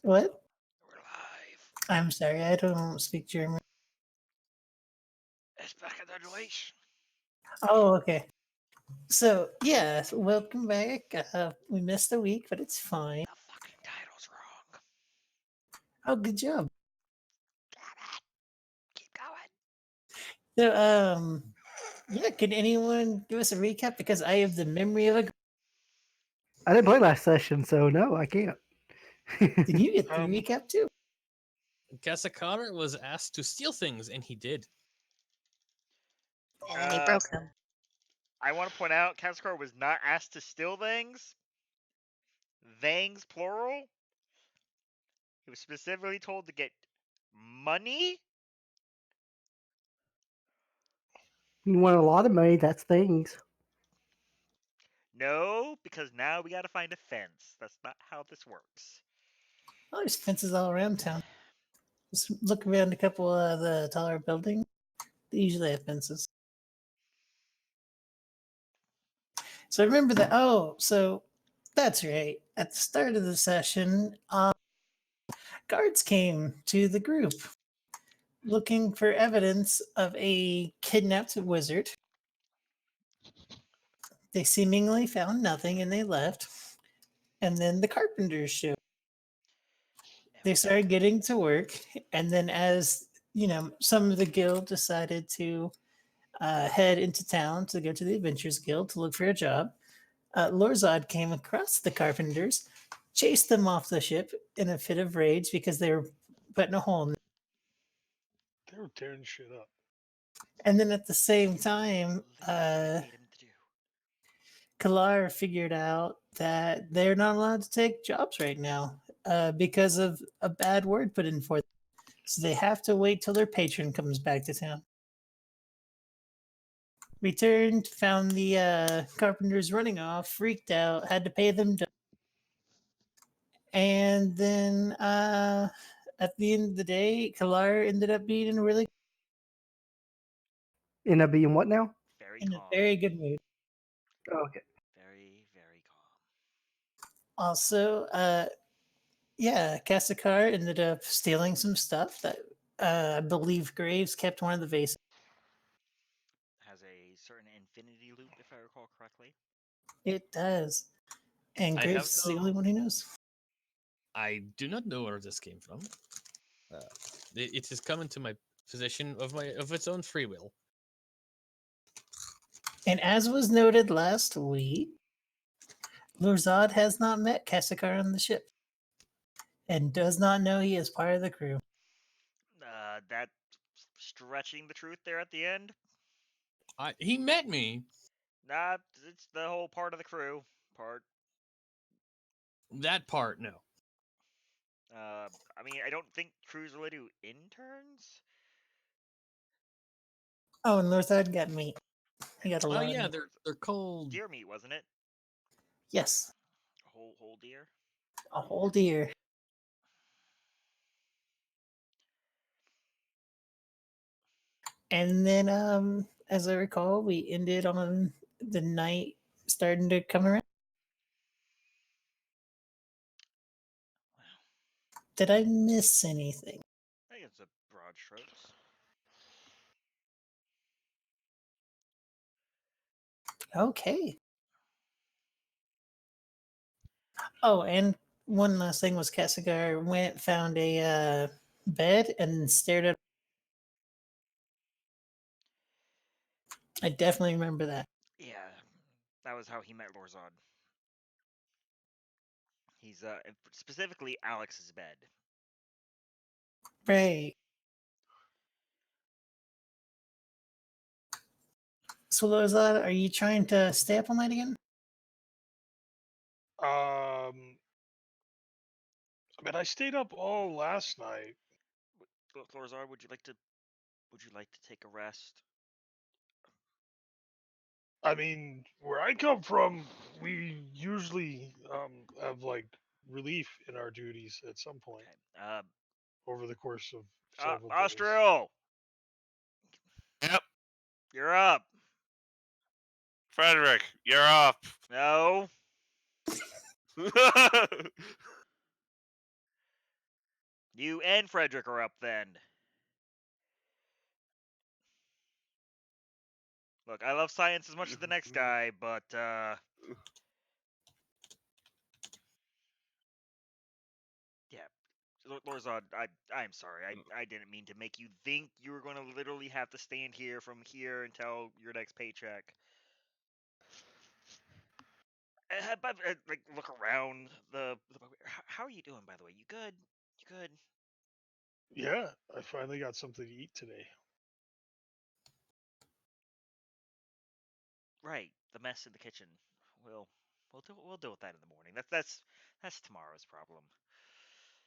What? We're live. I'm sorry, I don't speak German. It's back in the Deutsch. Oh, okay. So, yeah, welcome back. We missed a week, but it's fine. The fucking title's wrong. Oh, good job. Damn it. Keep going. So, yeah, can anyone give us a recap? Because I have the memory of a. I didn't play last session, so no, I can't. Did you get the Um, recap too? Kasakara was asked to steal things, and he did. And he broke them. I want to point out, Kaskar was not asked to steal things. Things, plural. He was specifically told to get money. You want a lot of money, that's things. No, because now we gotta find a fence. That's not how this works. Oh, there's fences all around town. Just look around a couple of the taller buildings. They usually have fences. So remember that. Oh, so that's right. At the start of the session, guards came to the group looking for evidence of a kidnapped wizard. They seemingly found nothing and they left. And then the carpenters showed. They started getting to work. And then, as you know, some of the guild decided to head into town to go to the Adventurers Guild to look for a job. Lorzod came across the carpenters, chased them off the ship in a fit of rage because they were putting a hole in. They were tearing shit up. And then at the same time, I made him to do. Kalar figured out that they're not allowed to take jobs right now because of a bad word put in for them. So they have to wait till their patron comes back to town. Returned, found the carpenters running off, freaked out, had to pay them. And then at the end of the day, Kalar ended up being in a really End up being what now? Very in a calm. very good mood. Oh, okay. Very, very calm. Also, yeah, Kasakar ended up stealing some stuff that I believe Graves kept one of the vases. Has a certain infinity loop, if I recall correctly. It does. And I Graves have is the no- only one who knows. I do not know where this came from. It has come into my possession of its own free will. And as was noted last week, Lurzad has not met Kasakar on the ship and does not know he is part of the crew. That stretching the truth there at the end. He met me. Nah, it's the whole part of the crew part. That part, no. I mean, I don't think crews really do interns. Oh, and Lurzad got meat. He got a lot. Oh yeah, Of meat. they're called. Deer meat, wasn't it? Yes, Whole deer. a whole deer. And then, as I recall, we ended on the night starting to come around. Did I miss anything? I think it's a broad strokes. Okay. Oh, and one last thing was Kasigar went, found a bed, and stared at. I definitely remember that. Yeah, that was how he met Lorzod. He's specifically Alex's bed. Right. So, Lorzad, are you trying to stay up all night again? I mean, I stayed up all last night. Lorzod, would you like to take a rest? I mean, where I come from, we usually have like relief in our duties at some point Okay. over the course of several days. Austral, Yep. you're up. Frederick, you're up. No. You and Frederick are up then. Look, I love science as much as the next guy, but yeah. Lorzod, I'm sorry. I didn't mean to make you think you were going to literally have to stand here from here until your next paycheck. But like, look around the. How are you doing, by the way? You good? You good? Yeah, I finally got something to eat today. Right, the mess in the kitchen. We'll deal with that in the morning. That's tomorrow's problem.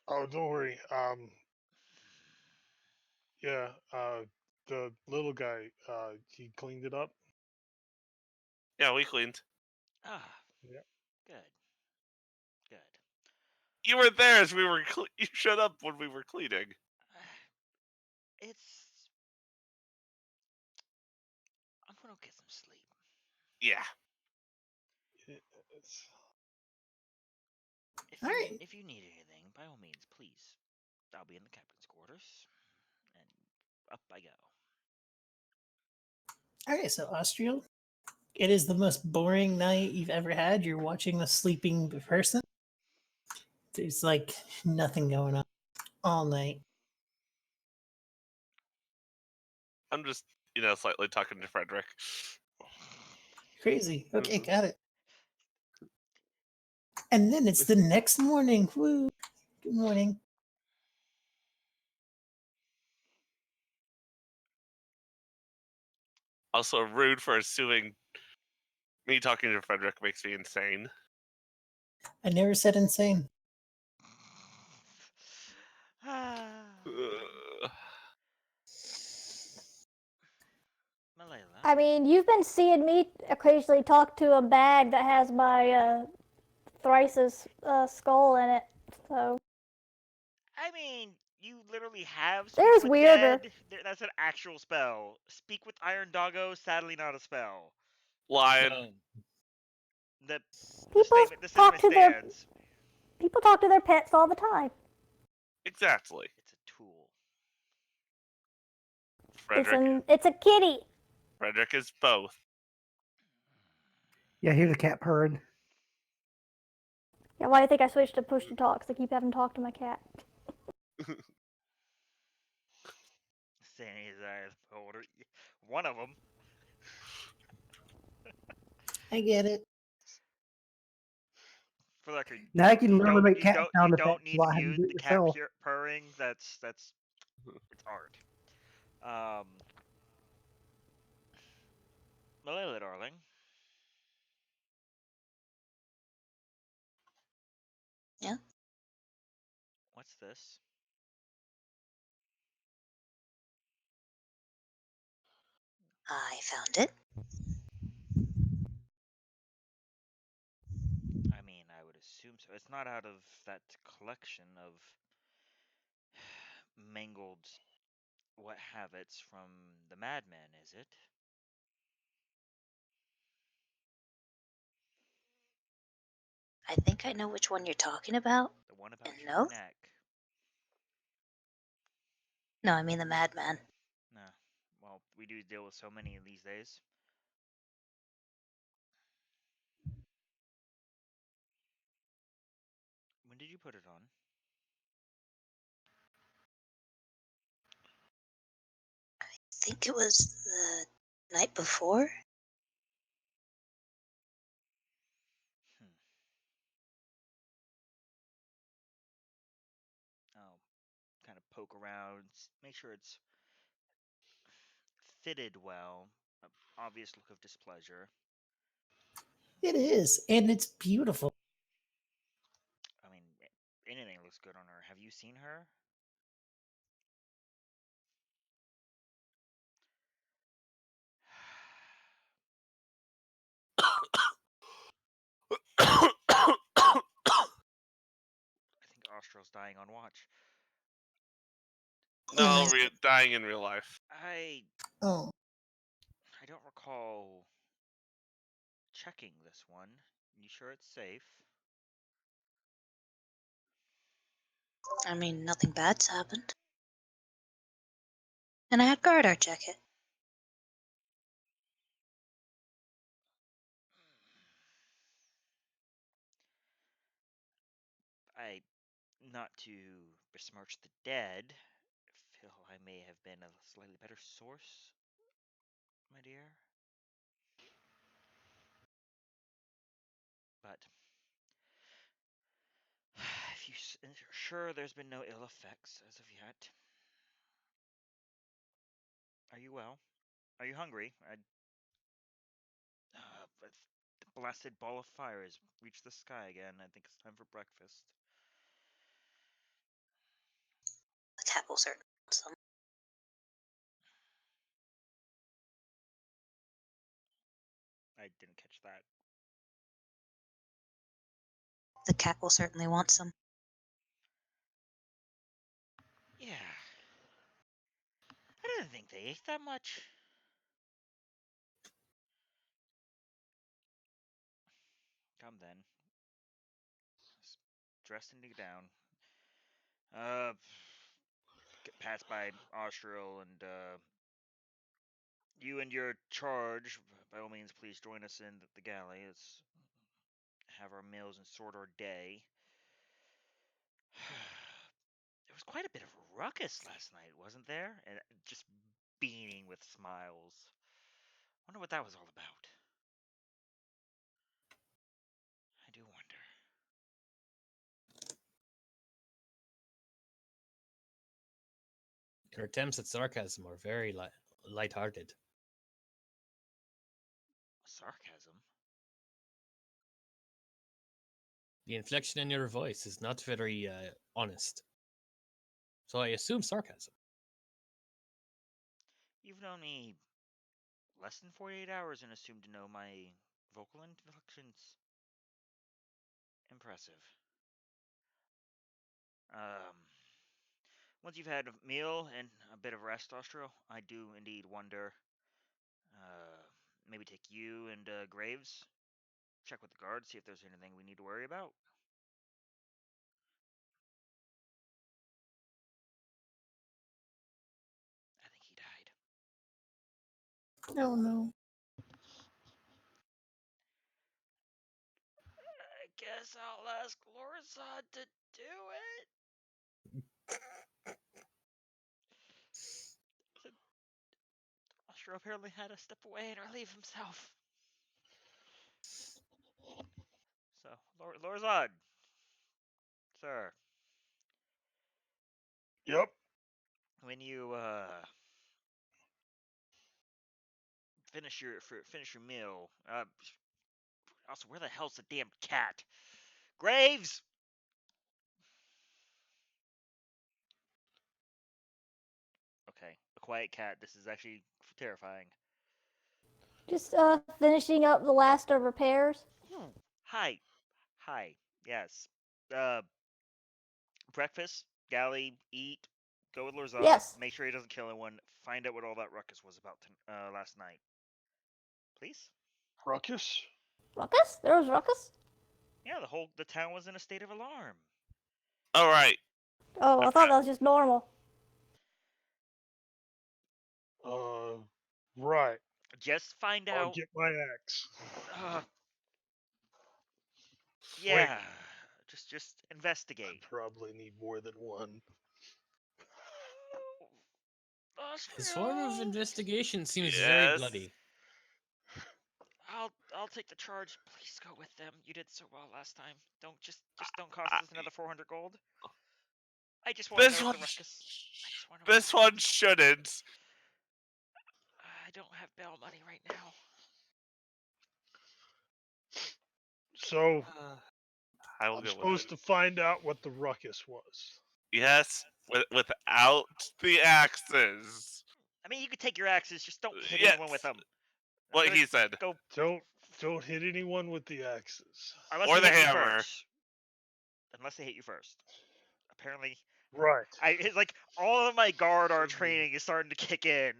Oh, don't worry. Yeah, the little guy, he cleaned it up. Yeah, we cleaned. Ah, Yeah. good, good. You were there as we were. You showed up when we were cleaning. It's. I'm gonna get some sleep. Yeah. It's, All right. If you need anything, by all means, please. I'll be in the captain's quarters, and up I go. All right. So, Austrial, it is the most boring night you've ever had. You're watching a sleeping person. There's like nothing going on all night. I'm just, slightly talking to Frederick. Crazy. Okay, got it. And then it's the next morning. Woo. Good morning. Also rude for assuming me talking to Frederick makes me insane. I never said insane. Malala. I mean, you've been seeing me occasionally talk to a bag that has my Thrice's skull in it. So I mean, you literally have Speak There's with weirder. Dead. That's an actual spell. Speak with Iron Doggo, sadly not a spell. Lion. The people the talk statement to their stands. people talk to their pets all the time. Exactly. It's a tool. Frederick. It's a kitty. Frederick is both. Yeah, here's a cat purring. Yeah, why do you think I switched to push to talk? 'Cause I keep having to talk to my cat. Saying his eyes older. One of them. I get it. For the record, Now I can literally make cat you sound don't effects need while to I have to mute do it the cat yourself. purring. It's art. Malala, darling. Yeah? What's this? I found it. I mean, I would assume so. It's not out of that collection of mangled what have it's from the madman, is it? I think I know which one you're talking about. The one about And your no? neck. No, I mean the madman. No. Well, we do deal with so many in these days. When did you put it on? I think it was the night before. Hmm. I'll kind of poke around, make sure it's fitted well. Obvious look of displeasure. It is. And it's beautiful. I mean, anything looks good on her. Have you seen her? I think Austral's dying on watch. No, dying in real life. Oh. I don't recall checking this one. You sure it's safe? I mean, nothing bad's happened. And I had guard our jacket. Not to besmirch the dead, feel I may have been a slightly better source, my dear. But if you're sure there's been no ill effects as of yet. Are you well? Are you hungry? But the blasted ball of fire has reached the sky again. I think it's time for breakfast. The cat will certainly want some. I didn't catch that. The cat will certainly want some. Yeah. I didn't think they ate that much. Come then. Dress and dig down. Pass by Austral and you and your charge. By all means, please join us in the galley. Let's have our meals and sort our day. There was quite a bit of a ruckus last night, wasn't there? And just beaming with smiles. Wonder what that was all about. I do wonder. Your attempts at sarcasm are very light-hearted. Sarcasm? The inflection in your voice is not very honest. So I assume sarcasm. You've known me less than 48 hours and assumed to know my vocal inflections. Impressive. Once you've had a meal and a bit of rest, Austro, I do indeed wonder. Maybe take you and Graves, check with the guards, see if there's anything we need to worry about. I think he died. Oh no. I guess I'll ask Lorazad to do it. Austro apparently had to step away and relieve himself. So, Lorazad, sir. Yep. When you finish your meal, also, where the hell's the damn cat? Graves! Okay, a quiet cat. This is actually terrifying. Just finishing up the last of repairs. Hi. Yes. Breakfast, galley, eat, go with Lorzad, Yes. make sure he doesn't kill anyone, find out what all that ruckus was about last night. Please? Ruckus? Ruckus? There was ruckus? Yeah, the town was in a state of alarm. All right. Oh, I thought that was just normal. Right. Just find I'll out. get my axe. Yeah. Wait. Just investigate. I probably need more than one. His form of investigation seems Yes. very bloody. I'll take the charge. Please go with them. You did so well last time. Don't don't cost us another 400 gold. I just want to know the ruckus. I just want to know. This one shouldn't. I don't have bail money right now. So I will I'm go supposed with to find out what the ruckus was. Yes, without the axes. I mean, you could take your axes. Just don't hit Yes. anyone with them. What he said. Go. Don't hit anyone with the axes. Unless Or they the hit hammer. You first. Unless they hit you first. Apparently. Right. It's like all of my guard our training is starting to kick in.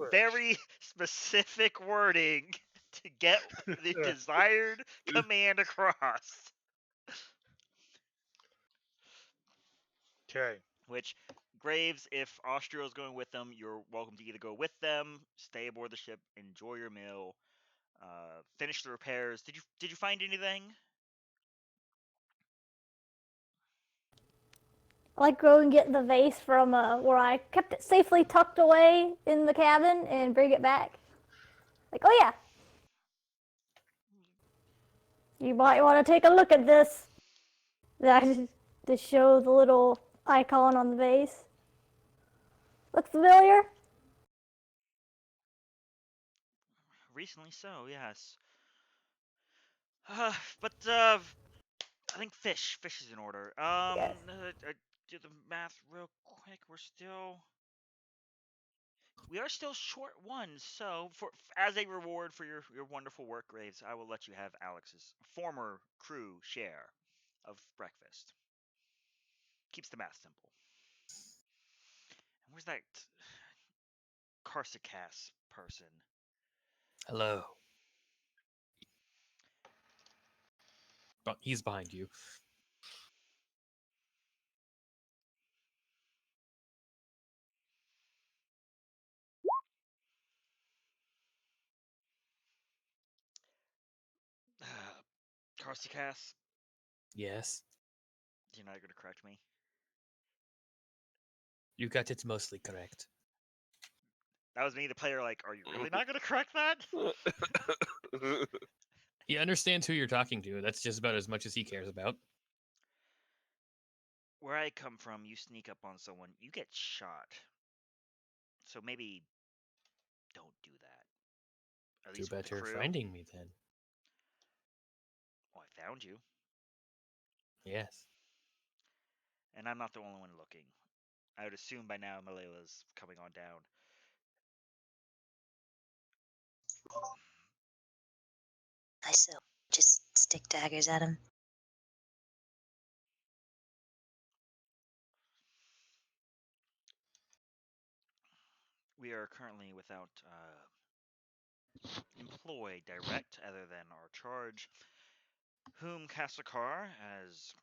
Very specific wording to get the desired command across. Okay. Which Graves, if Austria is going with them, you're welcome to either go with them, stay aboard the ship, enjoy your meal, finish the repairs. Did you find anything? I like go and get the vase from where I kept it safely tucked away in the cabin and bring it back. Like, oh yeah, you might want to take a look at this. I just show the little icon on the vase. Look familiar? Recently, so yes. But I think fish is in order. Yes. Do the math real quick. We are still short one. So as a reward for your wonderful work, Graves, I will let you have Alex's former crew share of breakfast. Keeps the math simple. And where's that Carsicas person? Hello. But he's behind you. Carsicas, Yes. you're not going to correct me. You got it mostly correct. That was me, the player. Like, are you really not going to correct that? He understands who you're talking to. That's just about as much as he cares about. Where I come from, you sneak up on someone, you get shot. So maybe don't do that. At Do least with the better crew. finding me then. Well, I found you, Yes. and I'm not the only one looking. I would assume by now Malayla's coming on down. I still just stick daggers at him. We are currently without employ direct other than our charge, whom Kasakar, as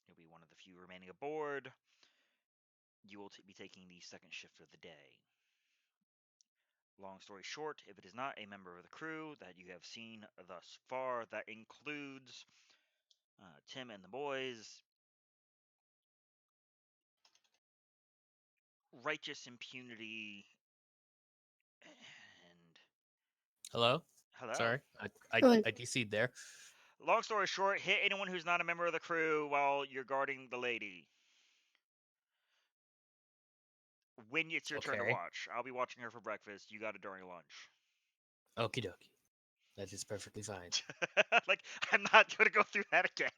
he'll be one of the few remaining aboard, you will be taking the second shift of the day. Long story short, if it is not a member of the crew that you have seen thus far, that includes Tim and the boys, righteous impunity, and Hello? hello. Sorry. I Really? DC'd there. Long story short, hit anyone who's not a member of the crew while you're guarding the lady. When it's your turn to Okay. watch. I'll be watching her for breakfast. You got it during lunch. Okie dokie. That is perfectly fine. Like, I'm not going to go through that again.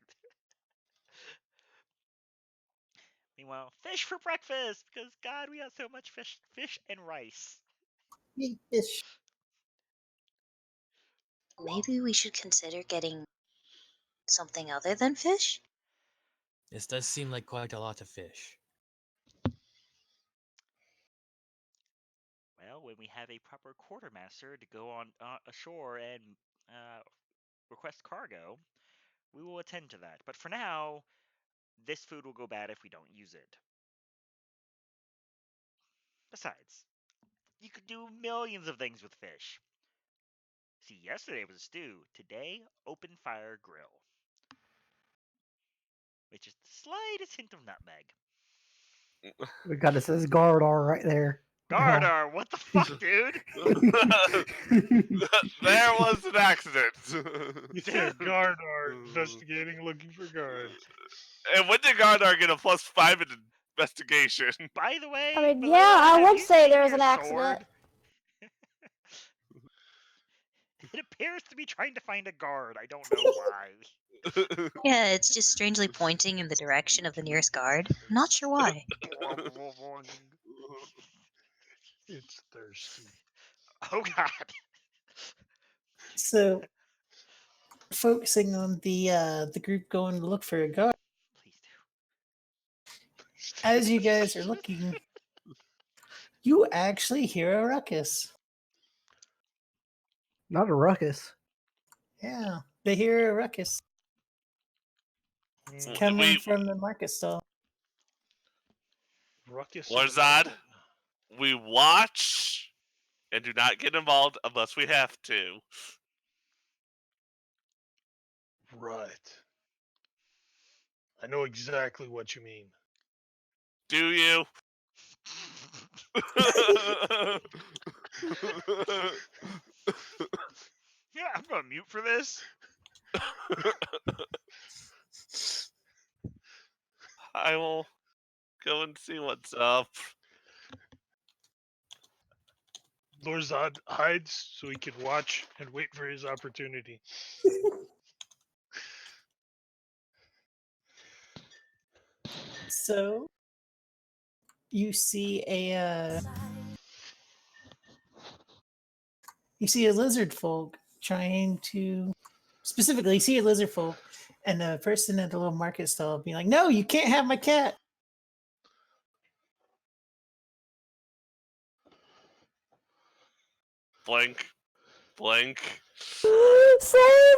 Meanwhile, fish for breakfast because God, we got so much fish and rice. Eat fish. Maybe we should consider getting something other than fish? This does seem like quite a lot of fish. Well, when we have a proper quartermaster to go on ashore and request cargo, we will attend to that. But for now, this food will go bad if we don't use it. Besides, you could do millions of things with fish. See, yesterday was a stew. Today, open fire grill. With just the slightest hint of nutmeg. We got it says Gardar right there. Gardar, what the fuck, dude? There was an accident. Yeah, guard are investigating, looking for guards. And when did Gardar get a +5 in investigation? By the way, I mean, Malila, yeah, I have would you say seen there was your an accident. sword? It appears to be trying to find a guard. I don't know why. Yeah, it's just strangely pointing in the direction of the nearest guard. Not sure why. It's thirsty. Oh god. So, focusing on the group going to look for a guard. Please do. As you guys are looking, you actually hear a ruckus. Not a ruckus. Yeah, they hear a ruckus. It's Mm, coming we- from the market stall. ruckus in the Warzad, market. we watch and do not get involved unless we have to. Right. I know exactly what you mean. Do you? Yeah, I'm going to mute for this. I will go and see what's up. Lorzad hides so he can watch and wait for his opportunity. So you see a lizard folk trying to specifically see a lizard folk, and the person at the little market stall being like, "No, you can't have my cat." Blink. Blink. Save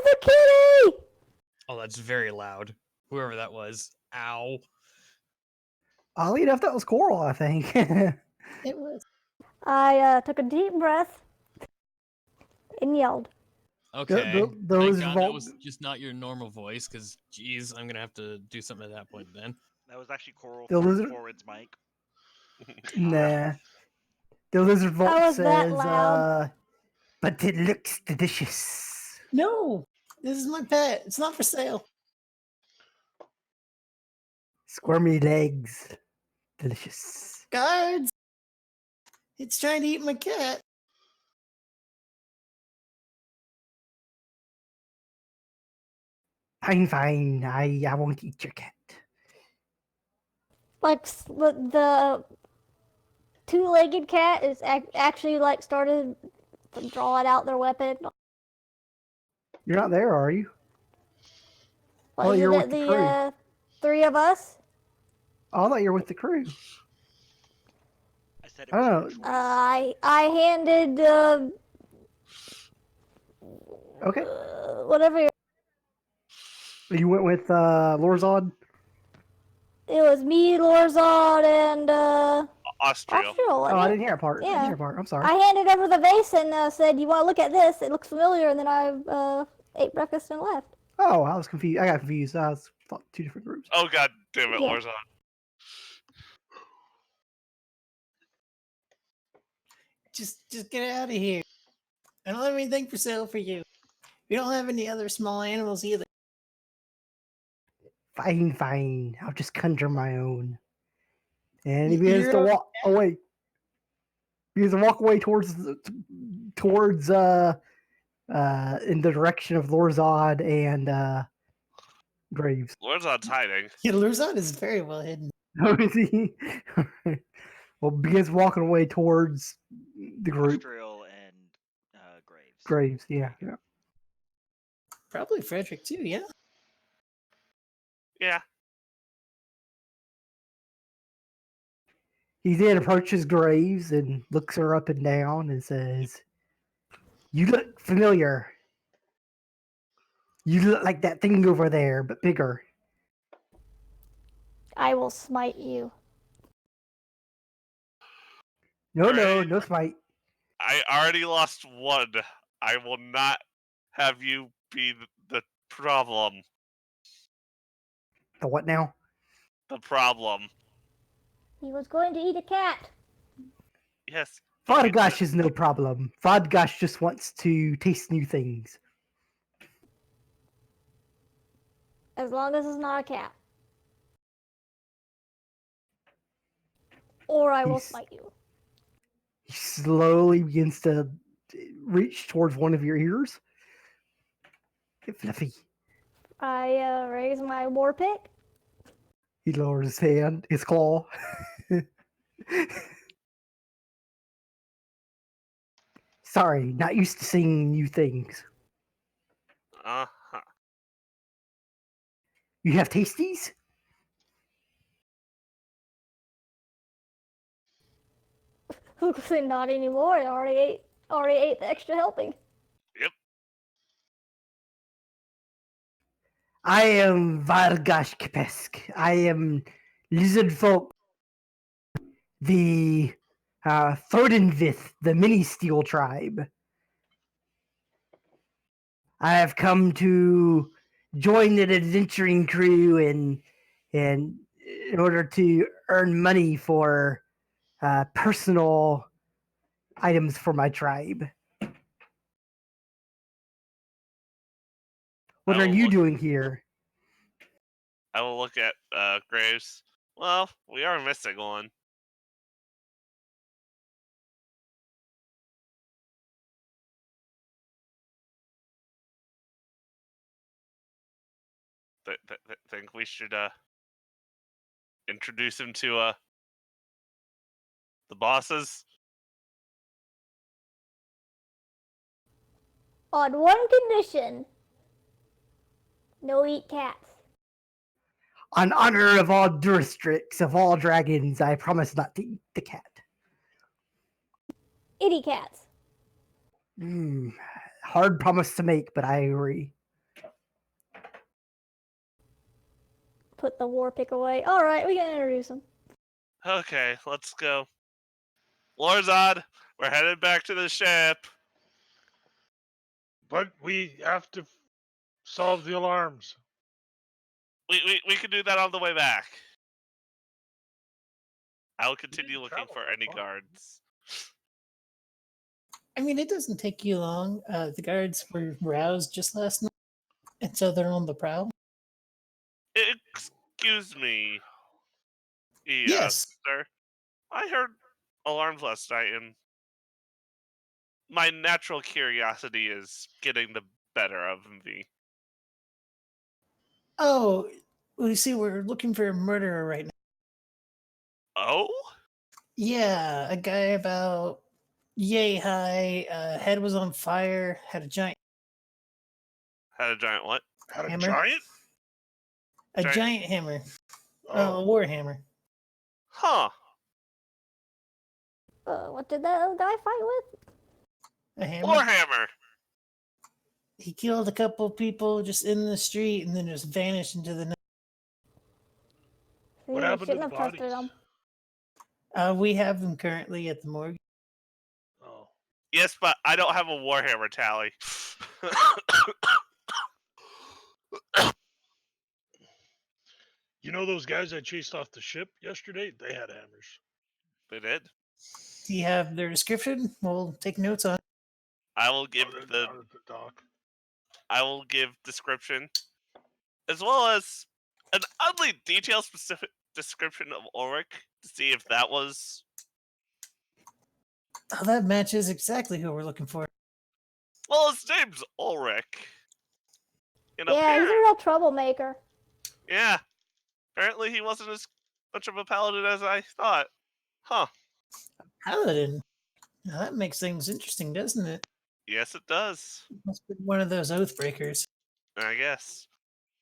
the kitty! Oh, that's very loud. Whoever that was. Ow. Oddly enough, that was Coral, I think. It was. I took a deep breath and yelled. Okay. the Thank lizard God that folk- was just not your normal voice, because, geez, I'm going to have to do something at that point then. That was actually Coral The lizard- forwards Mike. Nah. The lizard vault was that says, loud? but it looks delicious. No, this is my pet. It's not for sale. Squirmy legs. Delicious. Guards! It's trying to eat my cat. Fine, fine. I won't eat your cat. Like the two-legged cat is actually like started drawing out their weapon. You're not there, are you? Like, Oh, is you're it with the crew. three of us? Oh, I thought you were with the crew. I said it I was don't your know. choice. I handed Okay. whatever You went with Lorzod? it was, me, Lorzod, and Austria. Austral. Oh, wasn't I it? didn't hear a part. I didn't Yeah. hear a part. I'm sorry. I handed over the vase and said, "You want to look at this? It looks familiar." And then I ate breakfast and left. Oh, I was confused. I got confused. I was thought two different groups. Oh god damn it, Yeah. Warzone. Just get out of here. I don't have anything for sale for you. We don't have any other small animals either. Fine, fine. I'll just conjure my own. And he Y- begins you're to a- walk away. He begins to walk away towards in the direction of Lorzod and Graves. Warzon's hiding. Yeah, Lurzon is very well hidden. Oh, is he? Well, begins walking away towards the group. Austral and Graves. Graves, yeah. Probably Frederick too, yeah. Yeah. He then approaches Graves and looks her up and down and says, "You look familiar. You look like that thing over there, but bigger." I will smite you. No, Right. no smite. I already lost one. I will not have you be the problem. The what now? The problem. He was going to eat a cat. Yes. Vodgash is no problem. Vodgash just wants to taste new things. As long as it's not a cat. Or I will He's- smite you. He slowly begins to reach towards one of your ears. Get fluffy. I raise my war pick. He lowers his hand, his claw. Sorry, not used to seeing new things. Uh-huh. You have tasties? Not anymore. I already ate the extra helping. I am Vargash Kapesk. I am lizard folk, the Thodenvith, the mini steel tribe. I have come to join an adventuring crew and in order to earn money for personal items for my tribe. What I are will you look- doing here? I will look at Graves. Well, we are missing one. Think we should introduce him to the bosses? On one condition. No eat cats. On honor of all Durstrix, of all dragons, I promise not to eat the cat. Itty cats. Hard promise to make, but I agree. Put the war pick away. Alright, we can introduce him. Okay, let's go. Lorzad, we're headed back to the ship. But we have to solve the alarms. We can do that on the way back. I will continue didn't looking travel for that any far. guards. I mean, it doesn't take you long. The guards were roused just last night, and so they're on the prowl. Excuse me, Yes. sir. I heard alarms last night, and my natural curiosity is getting the better of me. Oh, well, you see, we're looking for a murderer right now. Oh? Yeah, a guy about yay high, head was on fire, had a giant Had a giant what? Had a Hammer? giant? giant hammer. Oh, A war hammer. Huh. What did that guy fight with? A hammer. Warhammer! He killed a couple people just in the street and then just vanished into the night. See, what we happened to shouldn't the have trusted bodies? him. We have them currently at the morgue. Oh, Yes, but I don't have a Warhammer tally. you know those guys I chased off the ship yesterday? They had hammers. They did. Do you have their description? We'll take notes on it. I will give Down at the dock. I will give description, as well as an oddly detailed specific description of Ulrich to see if that was. Oh, that matches exactly who we're looking for. Well, his name's Ulrich. And Yeah, he's a real troublemaker. yeah. Apparently, he wasn't as much of a paladin as I thought. Huh. Paladin. Now that makes things interesting, doesn't it? Yes, it does. Must be one of those oath breakers. I guess.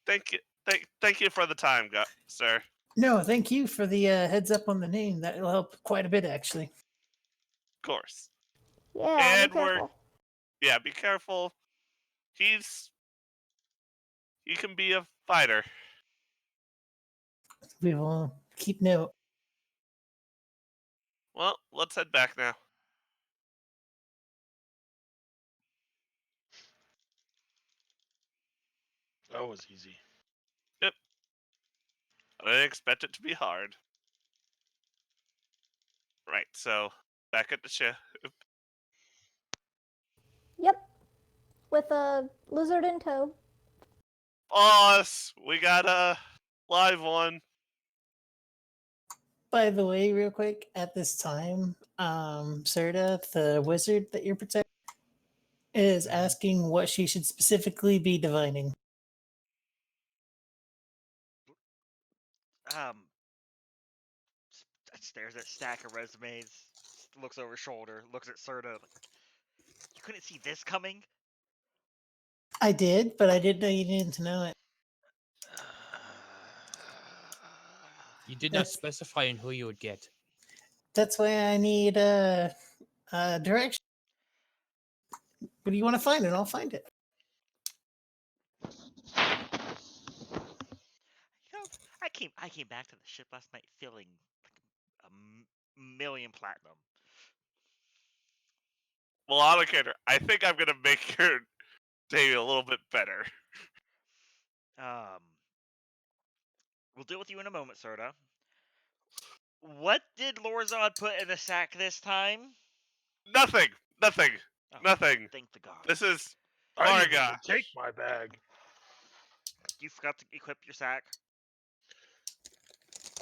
Thank you. Thank you for the time, sir. No, thank you for the heads up on the name. That'll help quite a bit, actually. Of course. Yeah, And be careful. Yeah, be careful. He can be a fighter. We will keep note. Well, let's head back now. That was easy. Yep. I didn't expect it to be hard. Right, so back at the ship. Yep. With a lizard in tow. Boss, we got a live one. By the way, real quick, at this time, Serta, the wizard that you're protecting, is asking what she should specifically be divining. Stares at stack of resumes, looks over shoulder, looks at Serta. You couldn't see this coming? I did, but I didn't know you needed to know it. You did not specify in who you would get. That's why I need direction. What do you want to find? And I'll find it. I came back to the ship last night feeling like million platinum. Well, on a character, I think I'm gonna make your day a little bit better. We'll deal with you in a moment, Serta. What did Lorzod put in the sack this time? Nothing. Oh, Nothing. Thank the gods. This is. I Oh my didn't even gosh. take my bag. You forgot to equip your sack.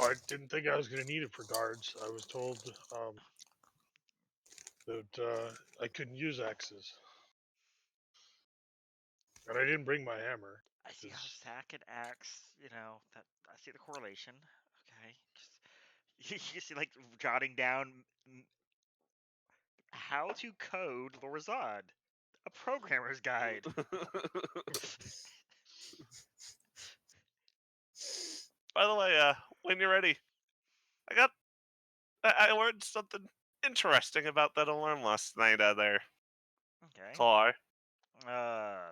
I didn't think I was going to need it for guards. I was told that I couldn't use axes. And I didn't bring my hammer. I see how sack and axe, that I see the correlation. Okay. You see, like, jotting down how to code Lorzod, a programmer's guide. By the way, when you're ready, I learned something interesting about that alarm last night there. Okay. Tar. I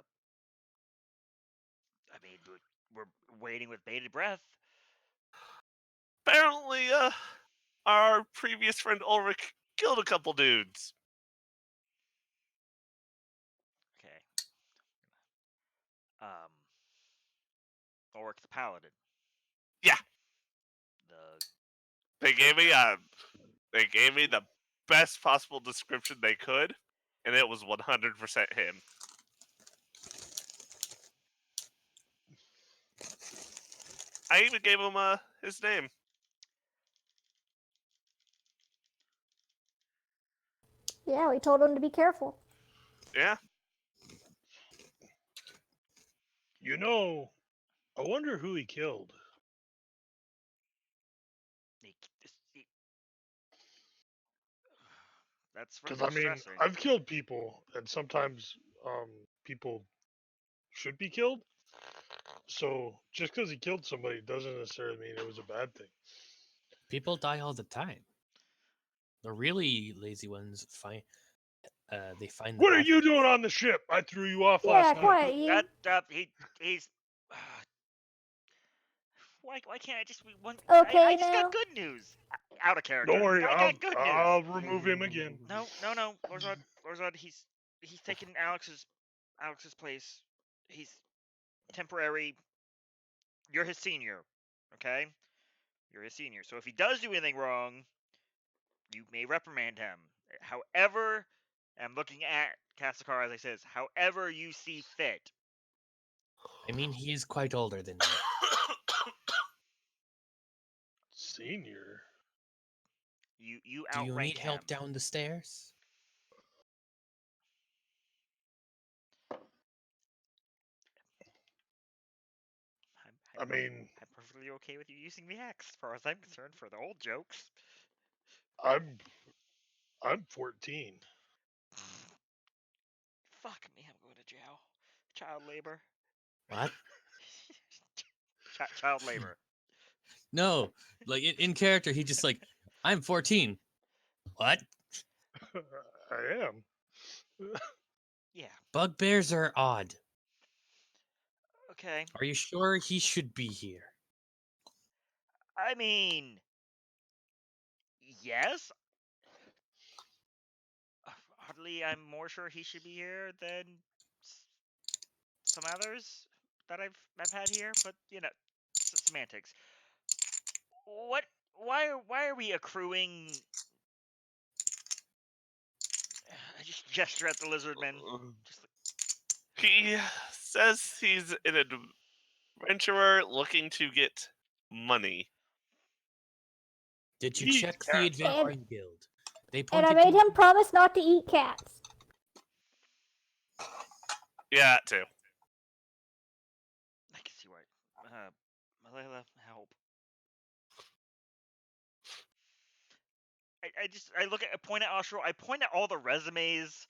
mean, we're waiting with bated breath. Apparently, our previous friend Ulrich killed a couple dudes. Okay. Ulrich the Paladin. Yeah. They gave me the best possible description they could, and it was 100% him. I even gave him his name. Yeah, we told him to be careful. Yeah. I wonder who he killed. That's Because really distressing. I've killed people, and sometimes people should be killed. So just because he killed somebody doesn't necessarily mean it was a bad thing. People die all the time. The really lazy ones they find. What are you doing on the ship? I threw you off last night. Quiet, you. He's. Why can't I just be one? Okay, I just now. got good news. Out of character. Don't worry, I got good news. I'll remove him again. No. Lorzod, he's taking Alex's place. He's temporary. You're his senior, okay? You're his senior. So if he does do anything wrong, you may reprimand him. However, I'm looking at Kastakar as I says, however you see fit. I mean, he is quite older than me. Senior? You Do you outrank need him. help down the stairs? I'm perfectly okay with you using the axe, as far as I'm concerned, for the old jokes. I'm 14. Fuck me, I'm going to jail. Child labor. What? Child labor. No, like in character, he just like, I'm 14. What? I am. Yeah. Bugbears are odd. Okay. Are you sure he should be here? I mean, yes. Oddly, I'm more sure he should be here than some others that I've had here, but semantics. What? Why are we accruing? I just gesture at the lizardman. He says he's an adventurer looking to get money. Did you check the Adventuring Guild? They And I pointed made to him promise not to eat cats. Yeah, that too. I can see why. Malala, help. I look at, I point at Oshro, I point at all the resumes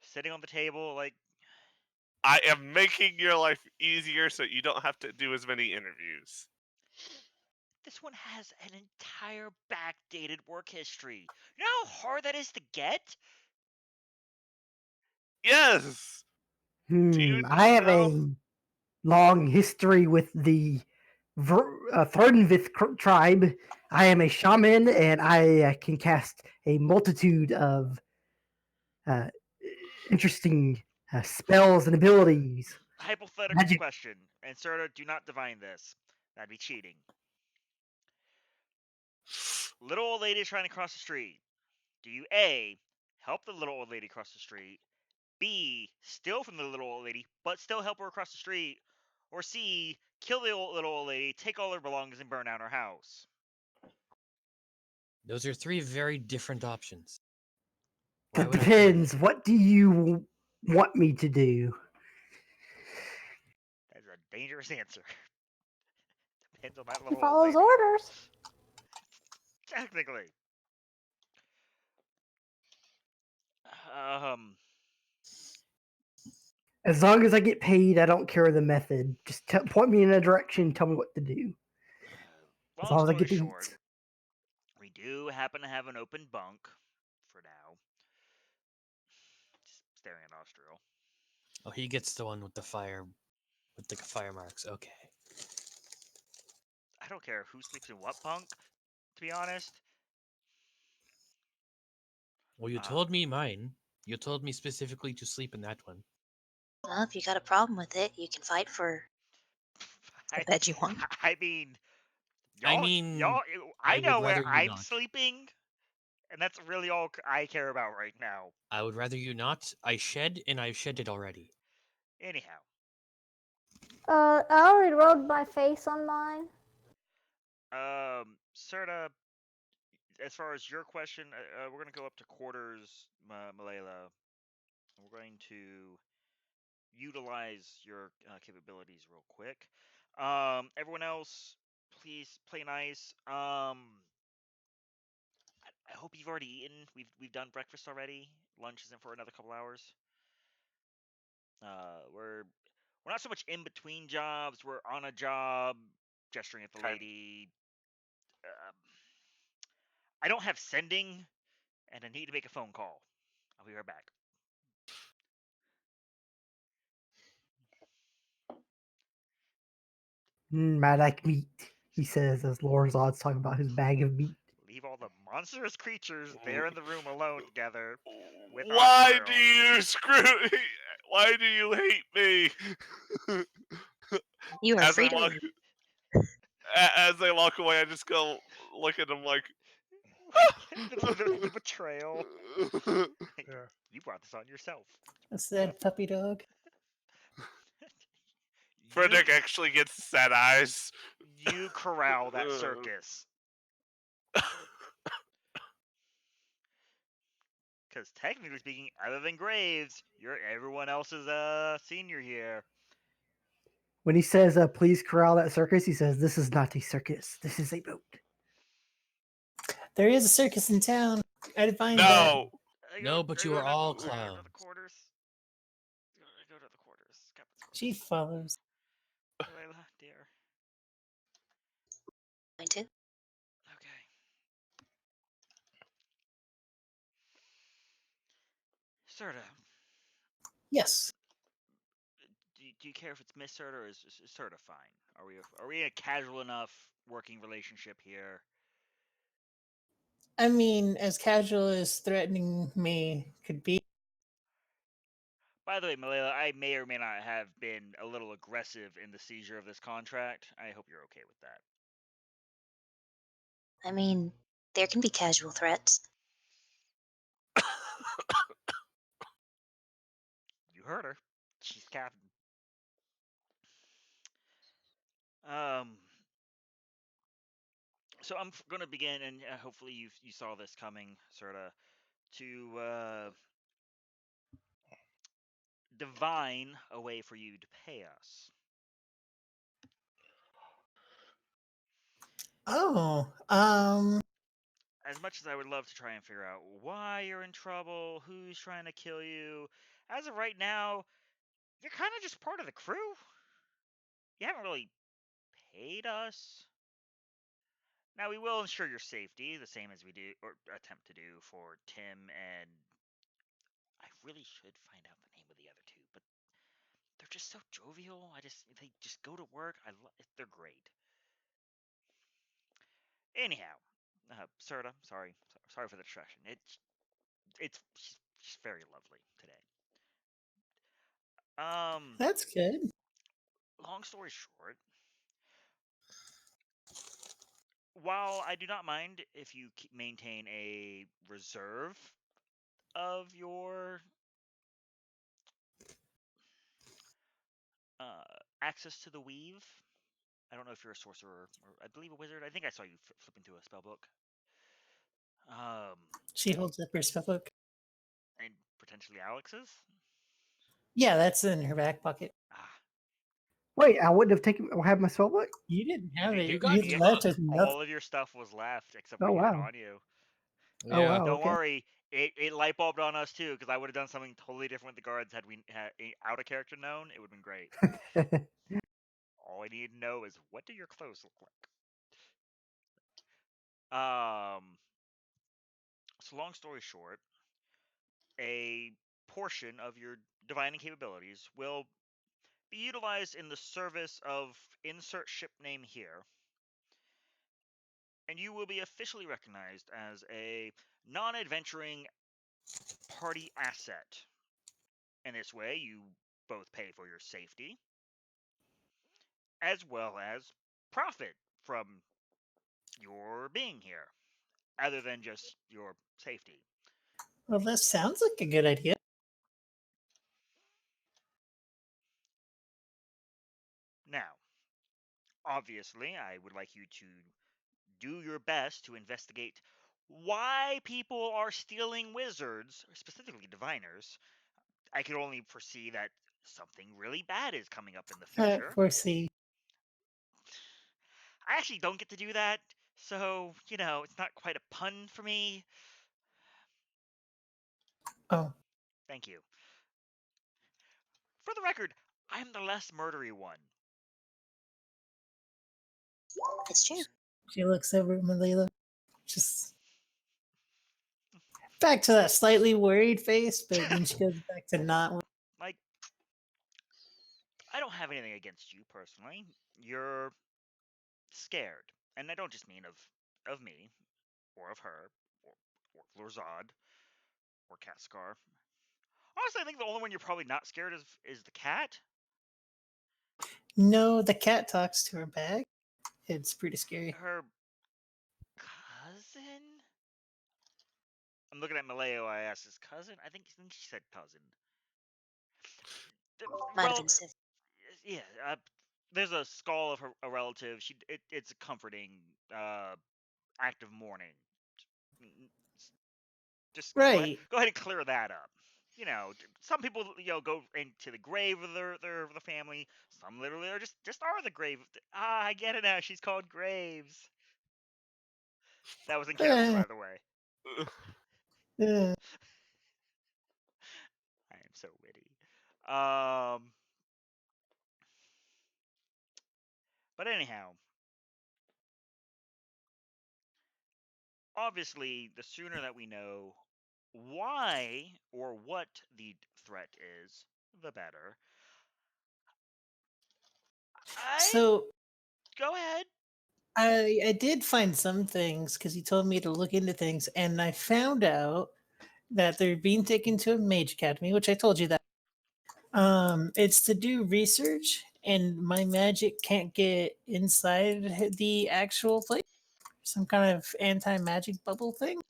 sitting on the table, like. I am making your life easier so you don't have to do as many interviews. This one has an entire backdated work history. You know how hard that is to get? Yes. I have a long history with the Thornvith tribe. I am a shaman, and I can cast a multitude of uh, interesting spells and abilities. Hypothetical Magic. question, and Serta, do not divine this. That'd be cheating. Little old lady is trying to cross the street. Do you A, help the little old lady cross the street, B, steal from the little old lady, but still help her across the street, or C, kill the little old lady, take all her belongings, and burn down her house? Those are three very different options. Why That would I depends. What do you want me to do? That's a dangerous answer. Depends on that He little old follows lady. orders. Technically. Um, As long as I get paid, I don't care the method. Just point me in a direction. Tell me what to do. As long long as I story get to short, eat. we do happen to have an open bunk for now. Just staring at Austral. Oh, he gets the one with the fire marks. Okay. I don't care who sleeps in what bunk, to be honest. Well, you told me mine. You told me specifically to sleep in that one. Well, if you got a problem with it, you can fight for the bed you want. I mean, I mean, y'all. I I would know where rather you I'm not. sleeping, and that's really all I care about right now. I would rather you not. I shed, and I've shedded already. Anyhow, I already rubbed my face on mine. Serta, as far as your question, we're gonna go up to quarters, Malela. We're going to utilize your capabilities real quick. Everyone else, please play nice. I hope you've already eaten. We've done breakfast already. Lunch isn't for another couple hours. We're not so much in between jobs. We're on a job, gesturing at the Okay. lady. I don't have sending, and I need to make a phone call. I'll be right back. I like meat, he says as Lorzod's talking about his bag of meat. Leave all the monstrous creatures there in the room alone together. With Why Austral. do you screw? Why do you hate me? You are as free I to walk, leave. as I walk away, I just go look at him like the betrayal. Yeah. You brought this on yourself. What's that, puppy dog? Frederick actually gets sad eyes. You corral that circus. Because technically speaking, other than Graves, you're everyone else's senior here. When he says, please corral that circus, he says, this is not a circus. This is a boat. There is a circus in town. I defined that. No, No, but you are all Go to clowns. the quarters. Go to the quarters. Captain's quarters. Chief follows. Layla, dear. Going to? Okay. Serta, Yes. do you care if it's Miss Serta or is Serta fine? Are we in a casual enough working relationship here? I mean, as casual as threatening me could be. By the way, Malela, I may or may not have been a little aggressive in the seizure of this contract. I hope you're okay with that. I mean, there can be casual threats. You heard her. She's captain. So I'm going to begin, and hopefully you saw this coming, sorta, to divine a way for you to pay us. Oh, As much as I would love to try and figure out why you're in trouble, who's trying to kill you, as of right now, you're kind of just part of the crew. You haven't really paid us. Now, we will ensure your safety, the same as we do, or attempt to do, for Tim and... I really should find out the name of the other two, but they're just so jovial. They just go to work. They're great. Anyhow, Serta, sorry for the distraction. She's very lovely today. That's good. Long story short, while I do not mind if you maintain a reserve of your access to the weave, I don't know if you're a sorcerer or I believe a wizard. I think I saw you flip into a spell book. She holds up her spell book. And potentially Alex's. Yeah, that's in her back pocket. Wait, I wouldn't have my spell book? You didn't have it. You You, got left drunk. with nothing. All of your stuff was left except Oh, what you had wow. on you. Oh, Yeah. wow. Don't okay. worry, it light bulbed on us too because I would have done something totally different with the guards had we had out of character known. It would have been great. All I need to know is what do your clothes look like. So long story short, a portion of your divining capabilities will be utilized in the service of insert ship name here, and you will be officially recognized as a non-adventuring party asset. In this way, you both pay for your safety as well as profit from your being here, other than just your safety. Well, that sounds like a good idea. Now, obviously, I would like you to do your best to investigate why people are stealing wizards, specifically diviners. I could only foresee that something really bad is coming up in the future. Foresee. I actually don't get to do that, so, it's not quite a pun for me. Oh, Thank you. For the record, I'm the less murdery one. It's true. she looks over at Malila. Just back to that slightly worried face, but then she goes back to not. Like, I don't have anything against you personally. You're scared, and I don't just mean of me, or of her, or Lorzad, or Kaskar. Honestly, I think the only one you're probably not scared of is the cat. No, the cat talks to her back. It's pretty scary. Her cousin? I'm looking at Maleo. I asked his cousin. I think she said cousin. Might have Well, been Sith. yeah. There's a skull of a relative. It's a comforting act of mourning. Just Right. go ahead and clear that up. Some people go into the grave of their family. Some literally are just are the grave. I get it now. She's called Graves. That was in character, by the way. I am so witty. But anyhow, obviously, the sooner that we know why or what the threat is, the better. So Go ahead. I did find some things because he told me to look into things, and I found out that they're being taken to a mage academy, which I told you that. It's to do research, and my magic can't get inside the actual place. Some kind of anti-magic bubble thing.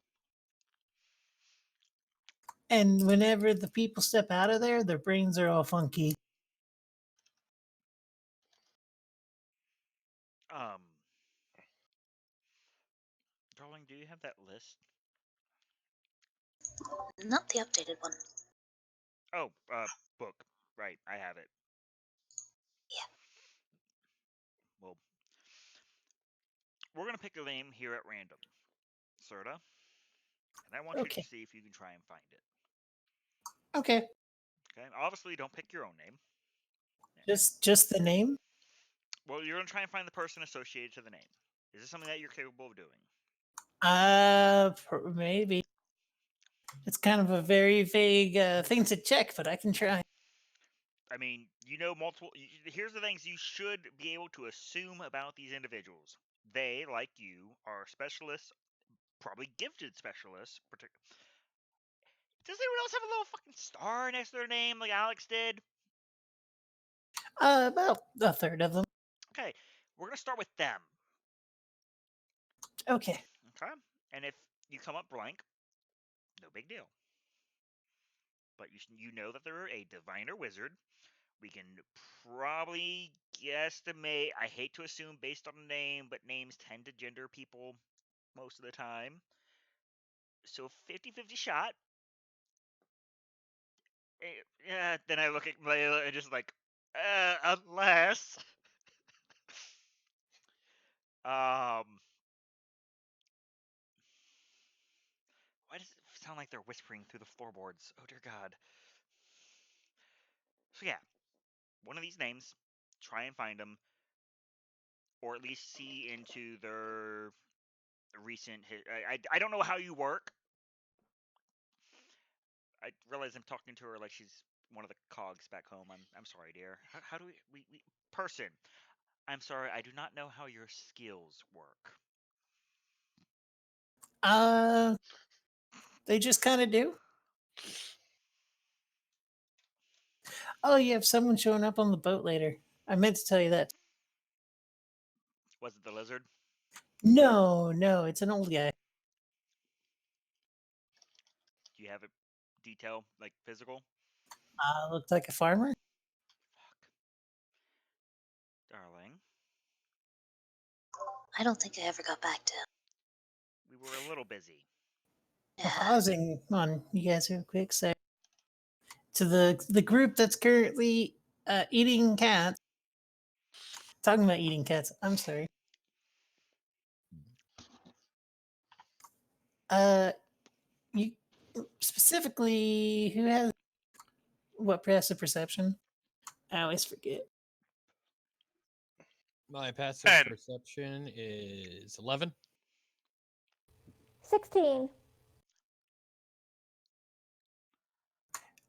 And whenever the people step out of there, their brains are all funky. Darling, do you have that list? Not the updated one. Oh, book. Right, I have it. Yeah. Well, we're gonna pick a name here at random, Serta, and I want you Okay. to see if you can try and find it. Okay. Okay. Obviously, don't pick your own name. Just the name? Well, you're gonna try and find the person associated to the name. Is this something that you're capable of doing? Maybe. It's kind of a very vague thing to check, but I can try. I mean, multiple. Here's the things you should be able to assume about these individuals. they, like you, are specialists, probably gifted specialists. Does anyone else have a little fucking star next to their name like Alex did? About a third of them. Okay, we're gonna start with them. Okay. Okay, and if you come up blank, no big deal. But you know that they're a diviner wizard. We can probably guesstimate. I hate to assume based on the name, but names tend to gender people most of the time. So 50-50 shot. Yeah, then I look at Layla and just like, unless. Why does it sound like they're whispering through the floorboards? Oh dear God. So yeah, one of these names, try and find them, or at least see into their recent. I don't know how you work. I realize I'm talking to her like she's one of the cogs back home. I'm sorry, dear. How do we person? I'm sorry, I do not know how your skills work. They just kind of do. Oh, you have someone showing up on the boat later. I meant to tell you that. Was it the lizard? No, it's an old guy. Do you have a detail, like physical? Looked like a farmer. Fuck. Darling. I don't think I ever got back to him. We were a little busy. Yeah. Pausing on you guys real quick. So, to the group that's currently eating cats. Talking about eating cats. I'm sorry. You specifically, who has what passive perception? I always forget. My passive 10. perception is 11. 16.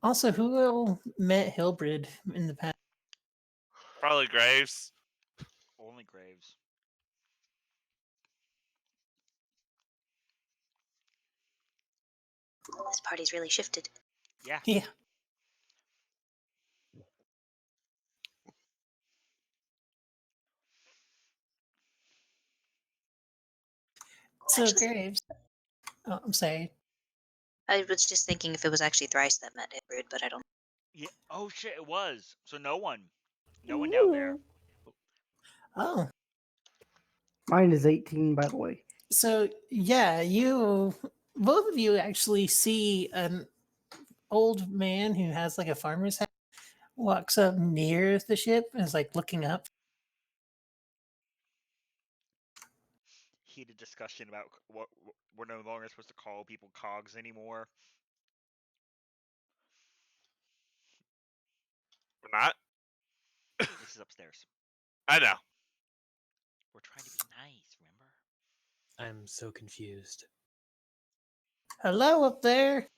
Also, who all met Hillbrid in the past? Probably Graves. Only Graves. This party's really shifted. Yeah. Yeah. So Actually, Graves. Oh, I'm sorry. I was just thinking if it was actually Thrice that met Hybrid, but I don't. Yeah. Oh shit, it was. So no one down there. Ooh. Oh, Mine is 18, by the way. so yeah, both of you actually see an old man who has like a farmer's hat walks up near the ship and is like looking up. Heated discussion about what we're no longer supposed to call people cogs anymore. We're not. This is upstairs. I know. We're trying to be nice, remember? I'm so confused. Hello up there.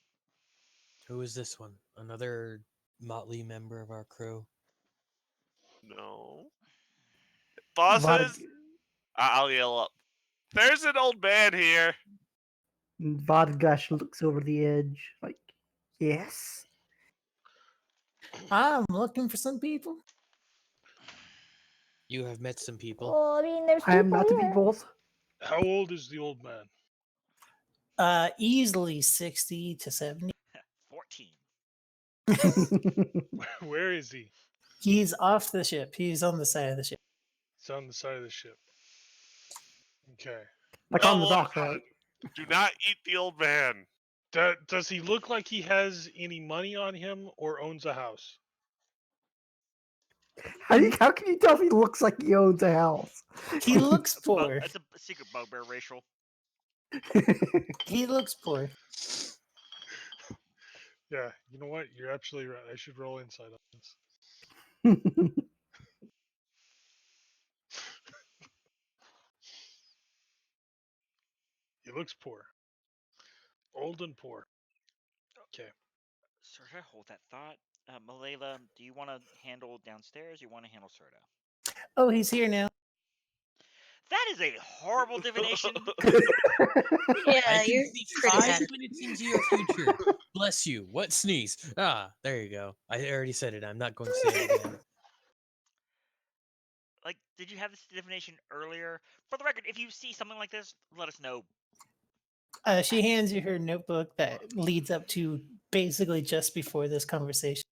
Who is this one? Another motley member of our crew? No. Vod- Bosses, I'll yell up. There's an old man here. Vodgash looks over the edge, like, yes. I'm looking for some people. You have met some people. Well, I mean, there's I am people not to be here. both. How old is the old man? Easily 60 to 70. 14. Where is he? He's off the ship. He's on the side of the ship. It's on the side of the ship. Okay. Like No, on the dock, right? Do not eat the old man. Does he look like he has any money on him or owns a house? How can you tell if he looks like he owns a house? He looks poor. That's a secret bugbear racial. He looks poor. Yeah, you know what? You're absolutely right. I should roll insight on this. He looks poor. Old and poor. Okay. Serta, hold that thought. Malayla, do you want to handle downstairs? Or you want to handle Serta? Oh, he's here now. That is a horrible divination. Yeah, I can you're see pretty 5 bad. minutes into your future. Bless you. What sneeze? Ah, there you go. I already said it. I'm not going to say it again. Like, did you have this divination earlier? For the record, if you see something like this, let us know. She hands you her notebook that leads up to basically just before this conversation.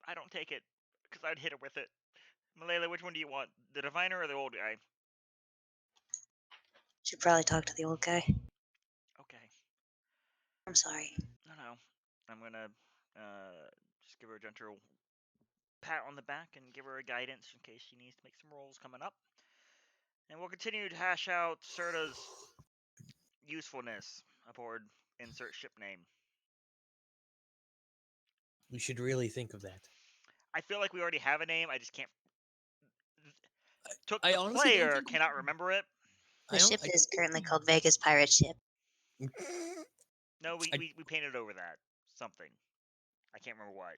I don't take it, because I'd hit her with it. Malayla, which one do you want? The diviner or the old guy? Should probably talk to the old guy. Okay. I'm sorry. No. I'm gonna just give her a gentle pat on the back and give her a guidance in case she needs to make some rolls coming up. And we'll continue to hash out Serta's usefulness aboard insert ship name. We should really think of that. I feel like we already have a name. I just can't. I The honestly don't player think we- cannot remember it. The I don't- ship I- is currently called Vegas Pirate Ship. No, we I- painted over that something. I can't remember what.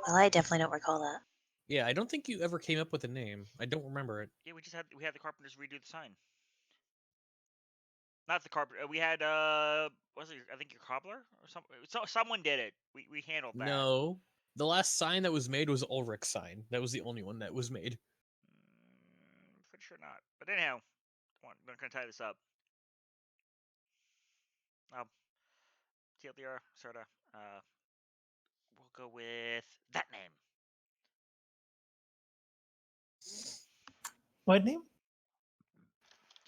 Well, I definitely don't recall that. Yeah, I don't think you ever came up with a name. I don't remember it. Yeah, we had the carpenters redo the sign. Not the carpenter. We had was it? I think your cobbler or something. So someone did it. We handled that. No. The last sign that was made was Ulrich's sign. That was the only one that was made. Pretty sure not. But anyhow, I'm gonna tie this up. TLDR, sorta. We'll go with that name. What name?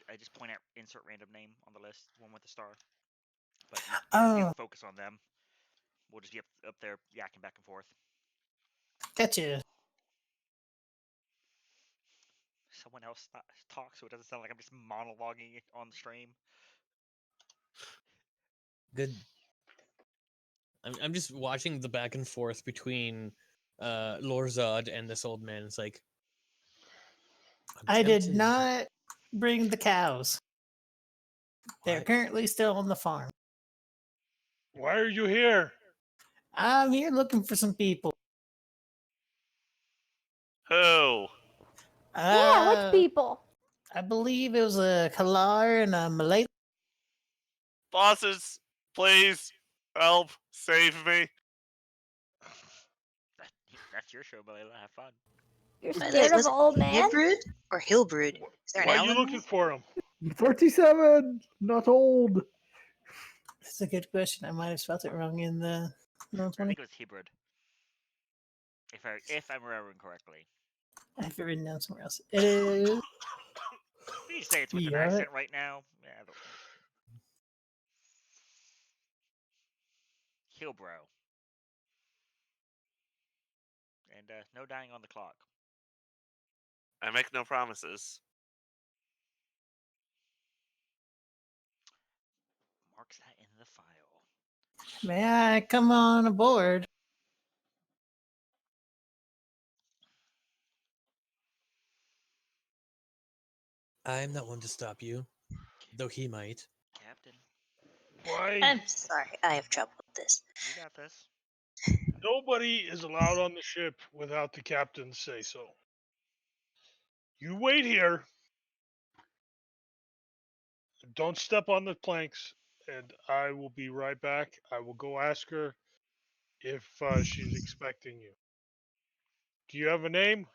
I just point out insert random name on the list, one with the star. But you Oh, can focus on them. We'll just be up there yakking back and forth. gotcha. Someone else talk so it doesn't sound like I'm just monologuing on the stream. Good. I'm just watching the back and forth between Lorzod and this old man. It's like I'm I did tempted. not bring the cows. They're What? currently still on the farm. Why are you here? I'm here looking for some people. Who? Yeah, which Uh, people? I believe it was a Kalar and a Malay. Bosses, please help save me. That's your show, Malayla. Have fun. You're By the way, scared of was an it old man? Hillbrood or Hillbrood? Is there an Why are L you in looking there? for him? 47, not old. That's a good question. I might have spelled it wrong in the I 20. think it was hybrid. If I'm remembering correctly. I have it written down somewhere else. It is. We can say it's with an Yeah. accent right now. Yeah, Hillbro. And no dying on the clock. I make no promises. Marks that in the file. May I come on aboard? I'm not one to stop you, though he might. Captain, Why? I'm sorry, I have trouble with this. we got this. Nobody is allowed on the ship without the captain say so. You wait here. Don't step on the planks, and I will be right back. I will go ask her if she's expecting you. Do you have a name?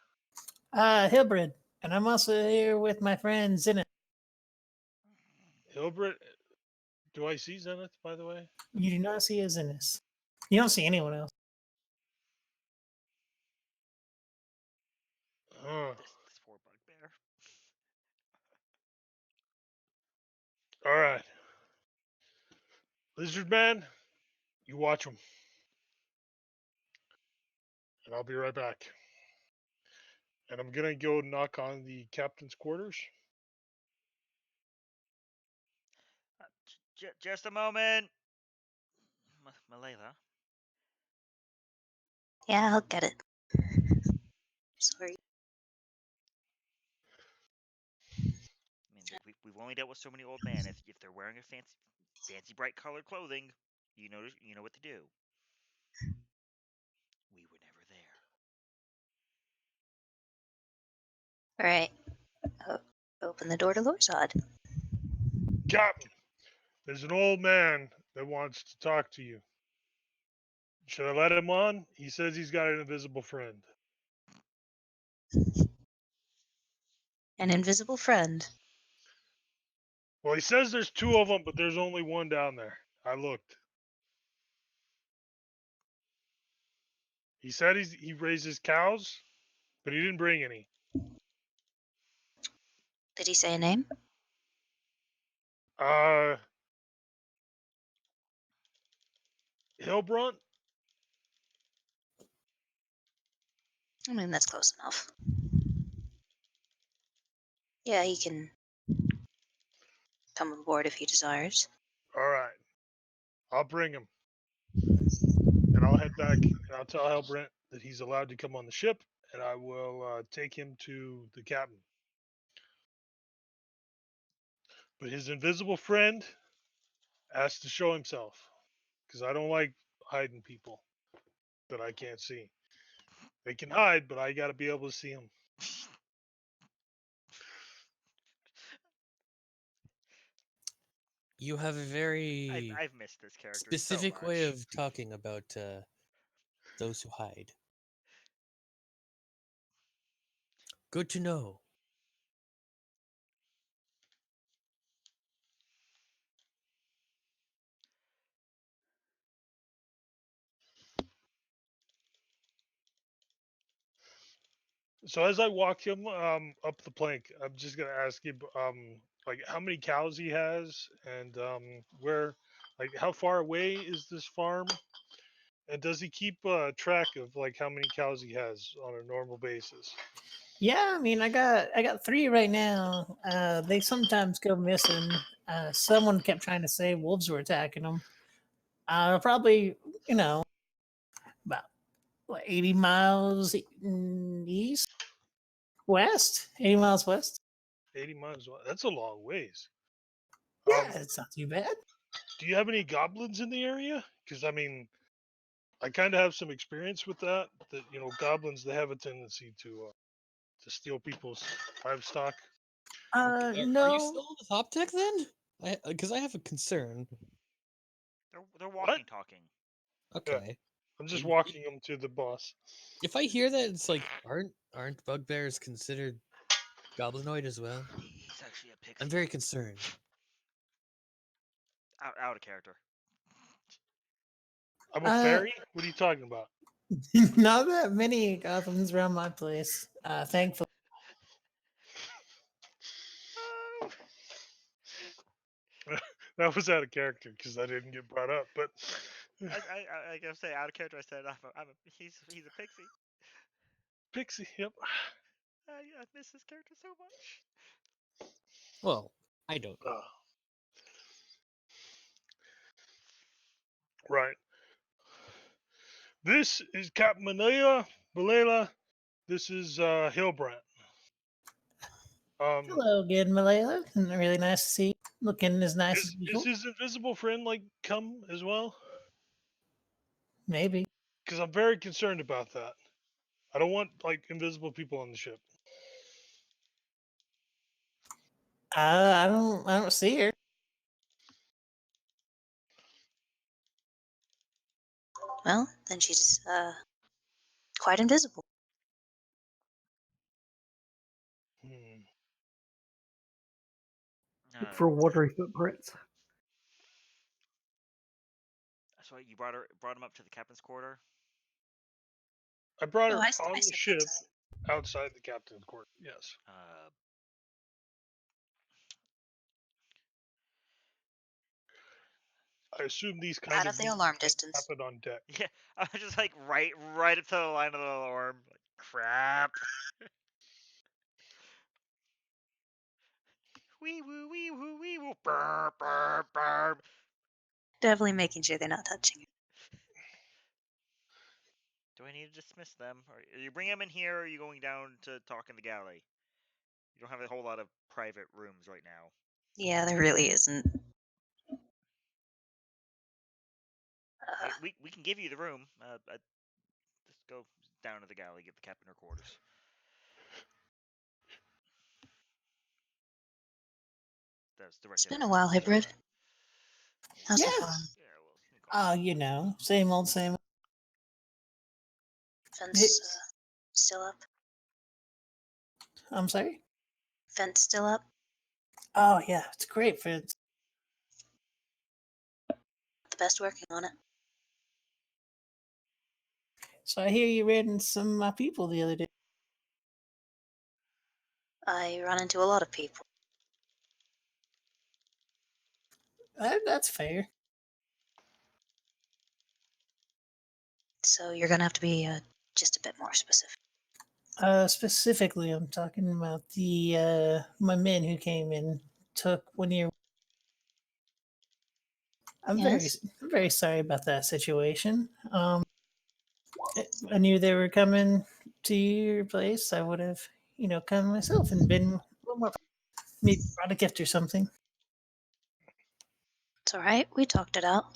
Hilbrid. And I'm also here with my friend Zenith. Hilbert? Do I see Zenith, by the way? You do not see a Zenith. You don't see anyone else. This poor bugbear. All right. Lizard Man, you watch him. And I'll be right back. And I'm going to go knock on the captain's quarters. Just a moment. Malayla. Yeah, I'll get it. Sorry. I mean, we've only dealt with so many old men. If they're wearing a fancy bright colored clothing, you know what to do. We were never there. All right. Open the door to Lorzod. Captain, there's an old man that wants to talk to you. Should I let him on? He says he's got an invisible friend. An invisible friend. Well, he says there's two of them, but there's only one down there. I looked. He said he raises cows, but he didn't bring any. Did he say a name? Hillbrunt? I mean, that's close enough. Yeah, he can come aboard if he desires. All right. I'll bring him. And I'll head back and I'll tell Hellbrant that he's allowed to come on the ship, and I will take him to the captain. But his invisible friend has to show himself, because I don't like hiding people that I can't see. They can hide, but I got to be able to see them. You have a very I've missed this character specific so way much. of talking about those who hide. Good to know. So as I walk him up the plank, I'm just gonna ask him like how many cows he has, and where, like how far away is this farm, and does he keep track of like how many cows he has on a normal basis? Yeah, I mean, I got 3 right now. They sometimes go missing. Someone kept trying to say wolves were attacking them. Probably, about 80 miles east, west, 80 miles west. 80 miles. That's a long ways. Yeah, it's not too bad. Do you have any goblins in the area? Because I mean, I kind of have some experience with that. That goblins, they have a tendency to steal people's livestock. Are you No. still on the top deck then? Because I have a concern. They're What? walking, talking. Okay. I'm just walking them to the boss. If I hear that, it's like aren't bugbears considered goblinoid as well? He's actually a pixie. I'm very concerned. Out of character. I'm a fairy. What are you talking about? Not that many goblins around my place. Thankfully. Oh. That was out of character because I didn't get brought up. But I gotta say, out of character, I said he's a pixie. Pixie, yep. I miss this character so much. Well, I don't. Right. This is Captain Balela. This is Hillbrant. Hello again, Malaya. Really nice to see you. Looking as nice as Is usual. his invisible friend like come as well? Maybe. Because I'm very concerned about that. I don't want like invisible people on the ship. I don't see her. Well, then she's quite invisible. Hmm. Look for watery footprints. So you brought him up to the captain's quarter. I brought her I on the said ship that. outside the captain's quarter. Yes. I assume these kind Out of of the meetings alarm distance. happen on deck. Yeah, I was just like right up to the line of the alarm. Like, crap. Wee woo wee woo wee woo. Burr burr burr. Definitely making sure they're not touching it. Do I need to dismiss them? Or are you bringing them in here, or are you going down to talk in the galley? You don't have a whole lot of private rooms right now. Yeah, there really isn't. We can give you the room. Just go down to the galley, get the captain her quarters. That's directly. It's been a while, Hybrid. How's the Yeah. farm? Yeah, well, You know, same old, same old. Fence still up? I'm sorry? Fence still up? Oh, yeah, it's great for The best working on it. So I hear you ran into some of my people the other day. I run into a lot of people. That's fair. So you're gonna have to be just a bit more specific. Specifically, I'm talking about the my men who came and took one of your. Yes? I'm very sorry about that situation. I knew they were coming to your place. I would have, come myself and been a little more. Maybe brought a gift or something. It's alright, we talked it out.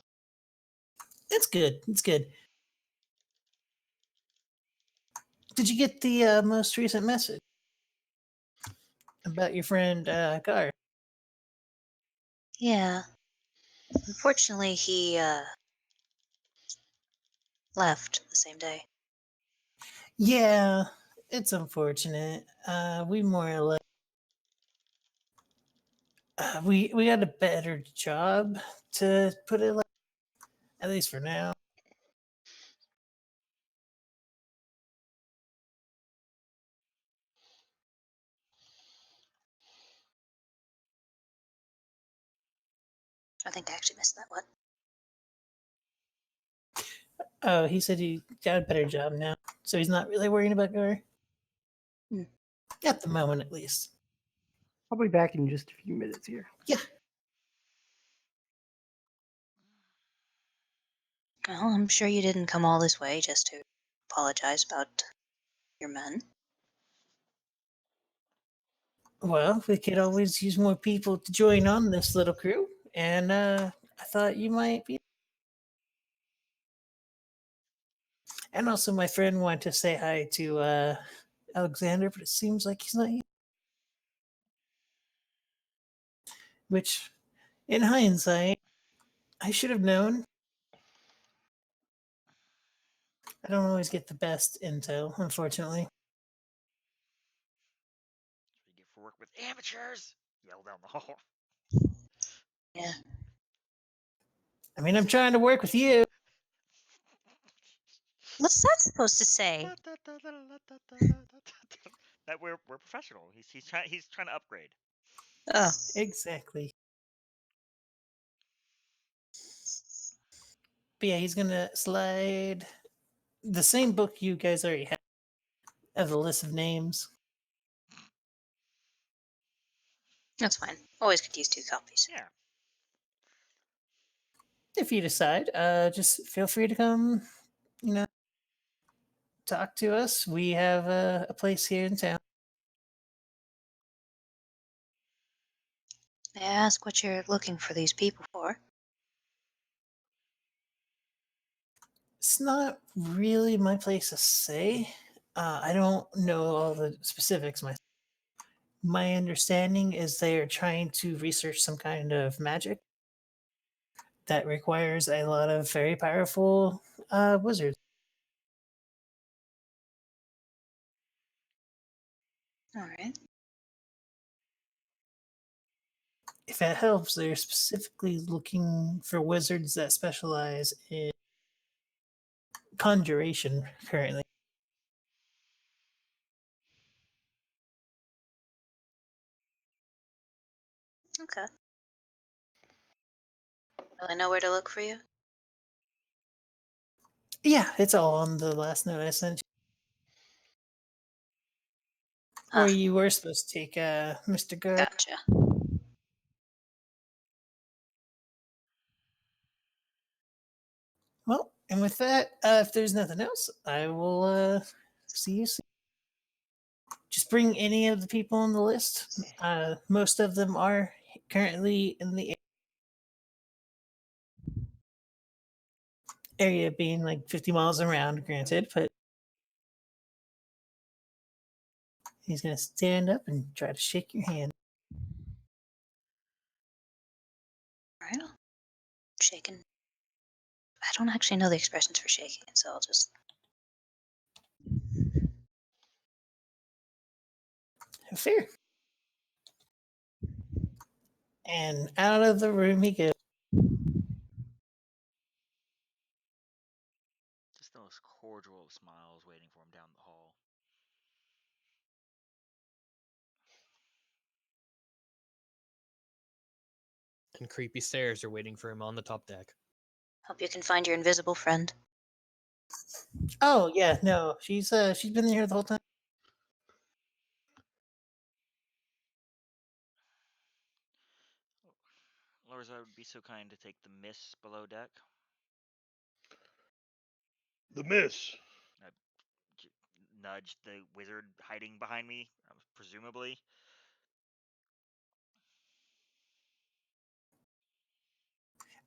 It's good. It's good. Did you get the most recent message about your friend Gar? Yeah. Unfortunately, he left the same day. Yeah, it's unfortunate. We more or less we got a better job, to put it like, at least for now. I think I actually missed that one. Oh, he said he got a better job now, so he's not really worrying about Gar. Hmm. At the moment, at least. I'll be back in just a few minutes here. Yeah. Well, I'm sure you didn't come all this way just to apologize about your men. Well, we could always use more people to join on this little crew, and I thought you might be. And also, my friend wanted to say hi to Alexander, but it seems like he's not here. Which, in hindsight, I should have known. I don't always get the best intel, unfortunately. That's what you get for work with amateurs. Yell down the hall. Yeah. I mean, I'm trying to work with you. What's that supposed to say? That we're professional. He's trying to upgrade. Oh, Exactly. But yeah, he's gonna slide the same book you guys already have of the list of names. that's fine. Always could use 2 copies. Yeah. If you decide, just feel free to come, talk to us. We have a place here in town. May I ask what you're looking for these people for? It's not really my place to say. I don't know all the specifics myself. My understanding is they are trying to research some kind of magic that requires a lot of very powerful wizards. Alright. If that helps, they're specifically looking for wizards that specialize in conjuration currently. Okay. Will I know where to look for you? Yeah, it's all on the last note I sent you. Ah, Or you were supposed to take Mr. Gar. gotcha. Well, and with that, if there's nothing else, I will see you soon. Just bring any of the people on the list. Most of them are currently in the area, being like 50 miles around, granted, but he's going to stand up and try to shake your hand. Alright. Shaking. I don't actually know the expressions for shaking, so I'll just. Fair. And out of the room he goes. Just the most cordial of smiles waiting for him down the hall. And creepy stairs are waiting for him on the top deck. Hope you can find your invisible friend. Oh yeah, no, she's been here the whole time. Lorza would be so kind to take the miss below deck. The miss. Nudge the wizard hiding behind me, presumably.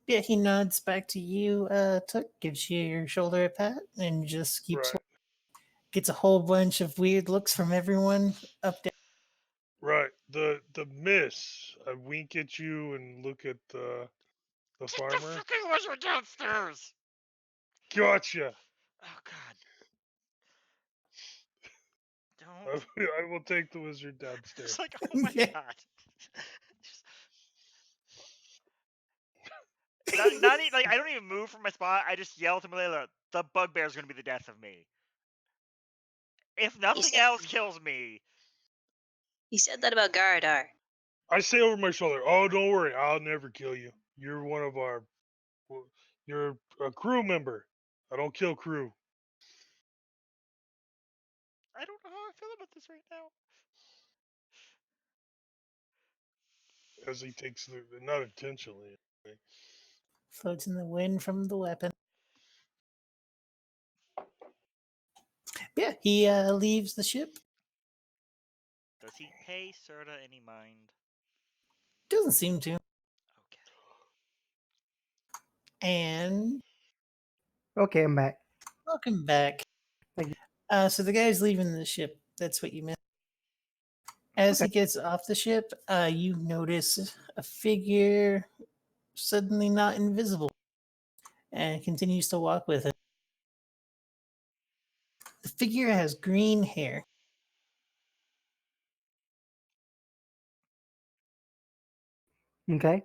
Yeah, he nods back to you, Took, gives you your shoulder a pat, and just keeps Right. gets a whole bunch of weird looks from everyone up down. Right. The miss. I wink at you and look at the Get farmer. the fucking wizard downstairs! Gotcha. Oh god. I, Don't. I will take the wizard downstairs. It's like, oh my Yeah. god. Just- not even, like, I don't even move from my spot. I just yell to Malala, the bugbear is going to be the death of me. If nothing else kills me. You said that about Garadar. I say over my shoulder, "Oh, don't worry, I'll never kill you. You're one of our. You're a crew member. I don't kill crew." I don't know how I feel about this right now. As he takes the not intentionally. Floats in the wind from the weapon. Yeah, he leaves the ship. Does he pay Serta any mind? Doesn't seem to. Okay. And Okay, I'm back. welcome back. Thank you. So the guy's leaving the ship. That's what you meant. As he gets off the ship, you notice a figure suddenly not invisible and continues to walk with him. The figure has green hair. Okay.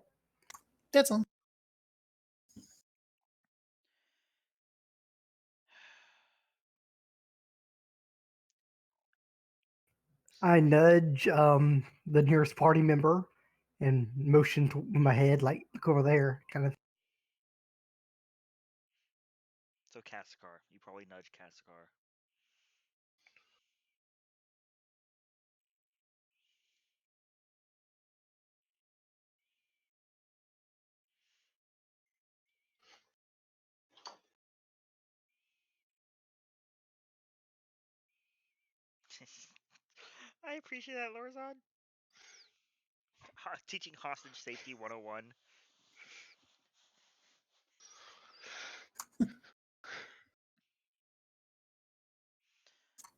That's all. I nudge the nearest party member and motion with my head, like, look over there, kind of. So Kaskar. You probably nudge Kaskar. I appreciate that, Lorzon. Teaching hostage safety 101.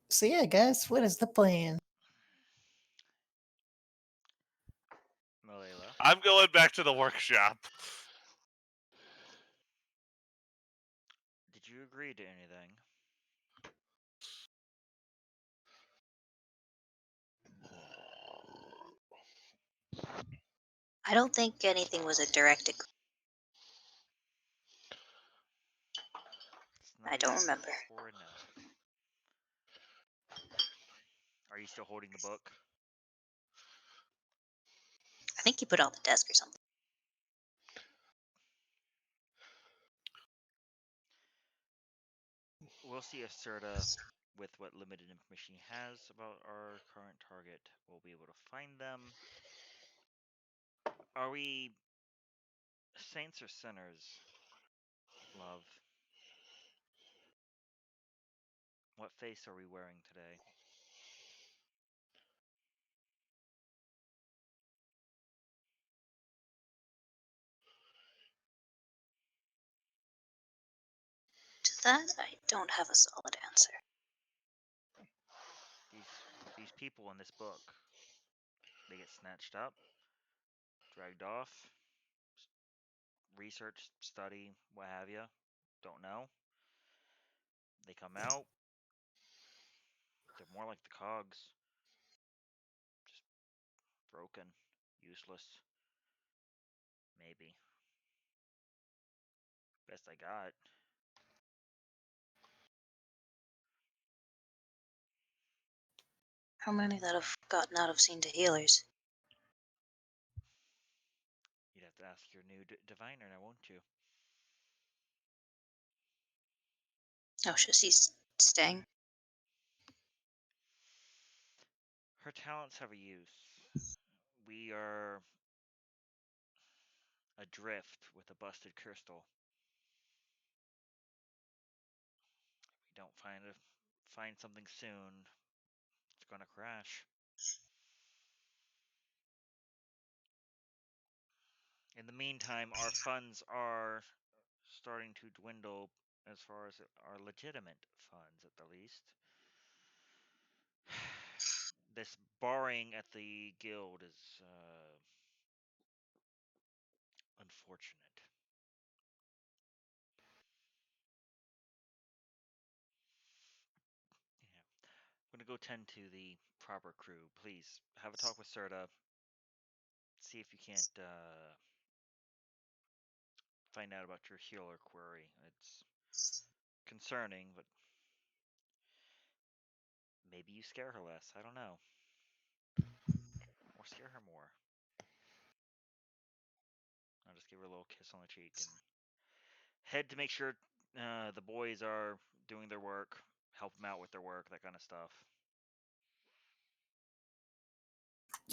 So yeah, guys, what is the plan? Malala. I'm going back to the workshop. Did you agree to anything? I don't think anything was a direct. It's not I don't enough remember. or enough. Are you still holding the book? I think you put it on the desk or something. We'll see if Serta, with what limited information he has about our current target, will be able to find them. Are we saints or sinners, love? What face are we wearing today? To that, I don't have a solid answer. These people in this book, they get snatched up, dragged off, research, study, what have you. Don't know. They come out. They're more like the cogs. Just broken, useless. Maybe. Best I got. How many that have gotten out of scene to healers? You'd have to ask your new diviner now, won't you? Oh, she's staying. Her talents have a use. We are adrift with a busted crystal. If we don't find something soon, it's gonna crash. In the meantime, our funds are starting to dwindle as far as our legitimate funds, at the least. This borrowing at the guild is unfortunate. Yeah. I'm gonna go tend to the proper crew. Please have a talk with Serta. See if you can't find out about your healer query. It's concerning, but maybe you scare her less. I don't know. Or scare her more. I'll just give her a little kiss on the cheek and head to make sure the boys are doing their work, help them out with their work, that kind of stuff.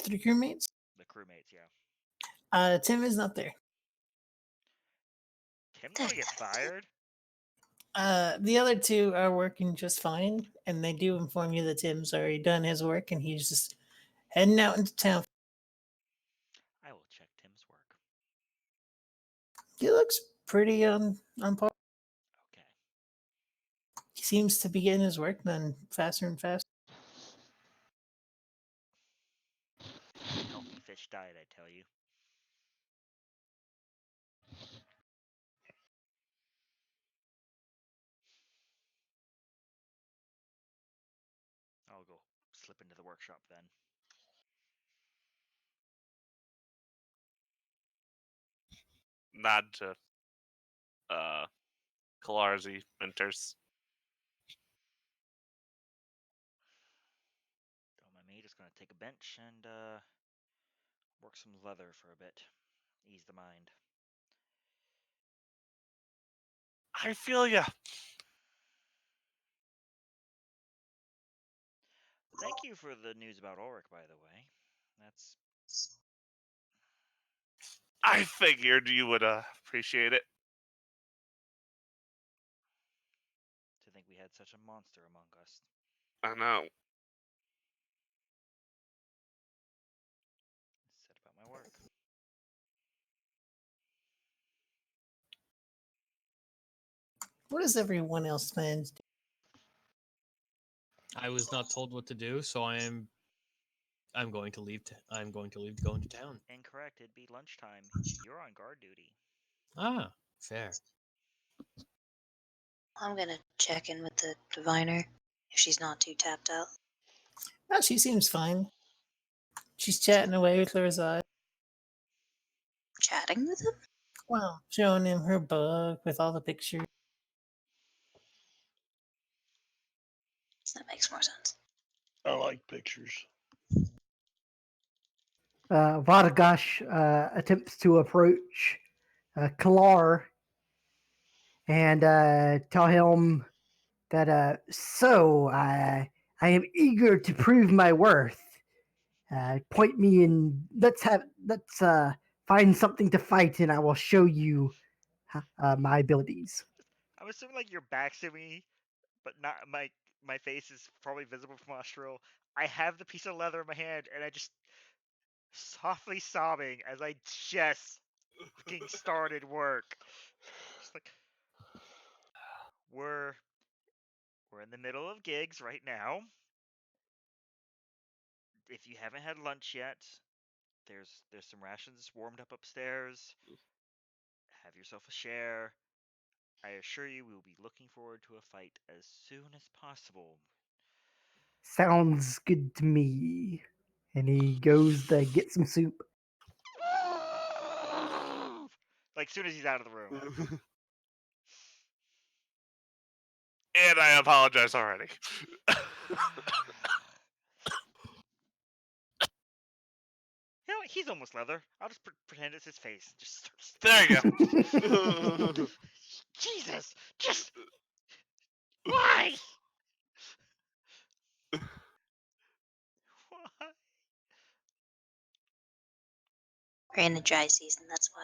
The crewmates? The crewmates, yeah. Tim is not there. Tim's gonna get fired? The other two are working just fine, and they do inform you that Tim's already done his work and he's just heading out into town. I will check Tim's work. He looks pretty on par. Okay. He seems to be getting his work done faster and faster. Healthy fish diet, I tell you. I'll go slip into the workshop then. Nod to Kalarzi enters. Don't mind me, just gonna take a bench and work some leather for a bit. Ease the mind. I feel ya. Thank you for the news about Ulrich, by the way. That's I figured you would appreciate it. to think we had such a monster among us. I know. Said about my work. What does everyone else plan to do? I was not told what to do, so I'm going to leave. I'm going to leave to go into town. Incorrect. It'd be lunchtime. You're on guard duty. Ah, fair. I'm gonna check in with the diviner if she's not too tapped out. Oh, she seems fine. She's chatting away with Lorzad. Chatting with him? Well, showing him her book with all the pictures. That makes more sense. I like pictures. Vargash attempts to approach Kalar and tell him that so I am eager to prove my worth. Point me and let's find something to fight, and I will show you my abilities. I'm assuming like your back's to me, but not my face is probably visible from Austral. I have the piece of leather in my hand, and I just softly sobbing as I just fucking started work. Just like we're in the middle of gigs right now. If you haven't had lunch yet, there's some rations warmed up upstairs. Have yourself a share. I assure you we will be looking forward to a fight as soon as possible. Sounds good to me. And he goes to get some soup. Like, soon as he's out of the room. And I apologize already. You know what? He's almost leather. I'll just pretend it's his face. Just There you go. Jesus! Just why? Why? We're in a dry season, that's why.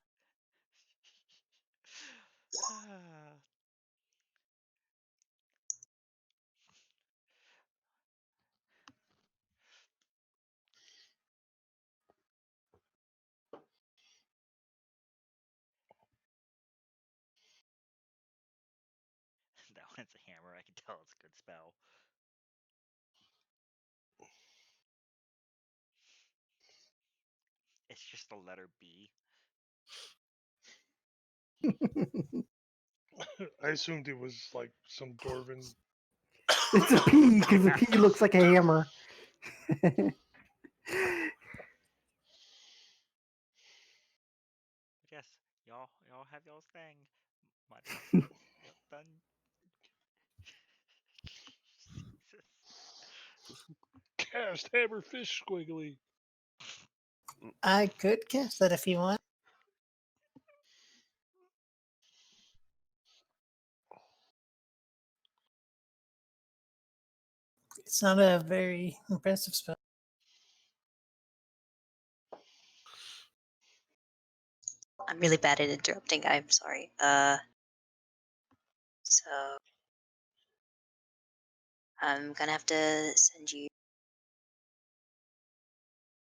That one's a hammer. I can tell it's a good spell. It's just the letter B. I assumed it was like some dwarven. It's a P because the P looks like a hammer. Yes, y'all have y'all's thing. Yep, done. Jesus. Cast hammer fish squiggly. I could cast that if you want. It's not a very impressive spell. I'm really bad at interrupting. I'm sorry. So I'm gonna have to send you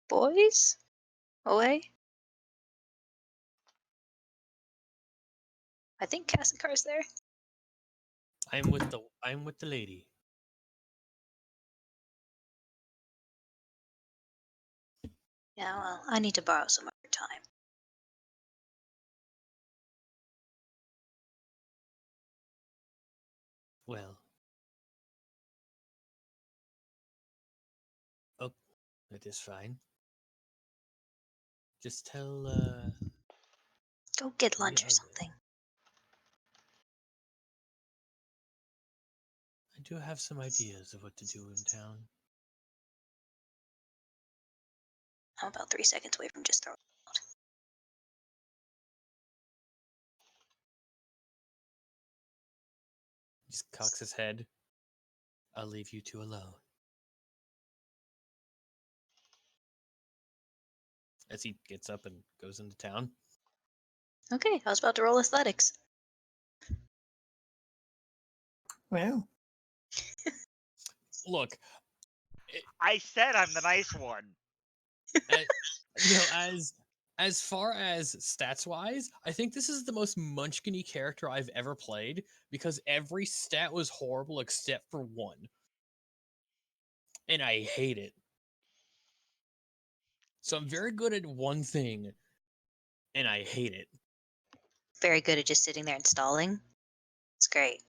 boys away. I think Cassicar's there. I'm with the lady. Yeah, well, I need to borrow some of your time. Well. Oh, that is fine. Just tell Go get the lunch or other. something. I do have some ideas of what to do in town. I'm about 3 seconds away from just throwing it out. He just cocks his head. I'll leave you two alone. As he gets up and goes into town. Okay, I was about to roll athletics. Well, Look, I said I'm the nice one. as far as stats wise, I think this is the most munchkin-y character I've ever played because every stat was horrible except for one. And I hate it. So I'm very good at one thing, and I hate it. Very good at just sitting there and stalling. It's great.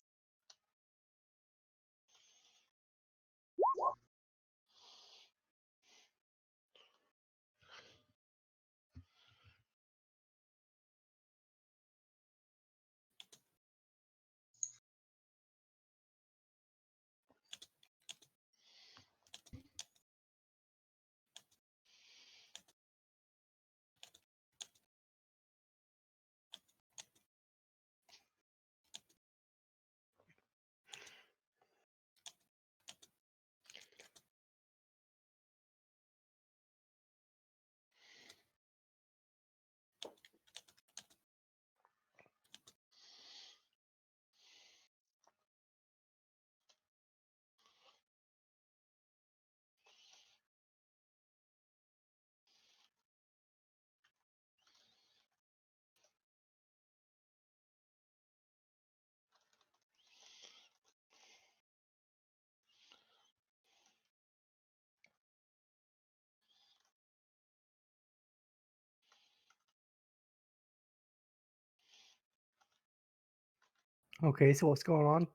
Okay, so what's going on?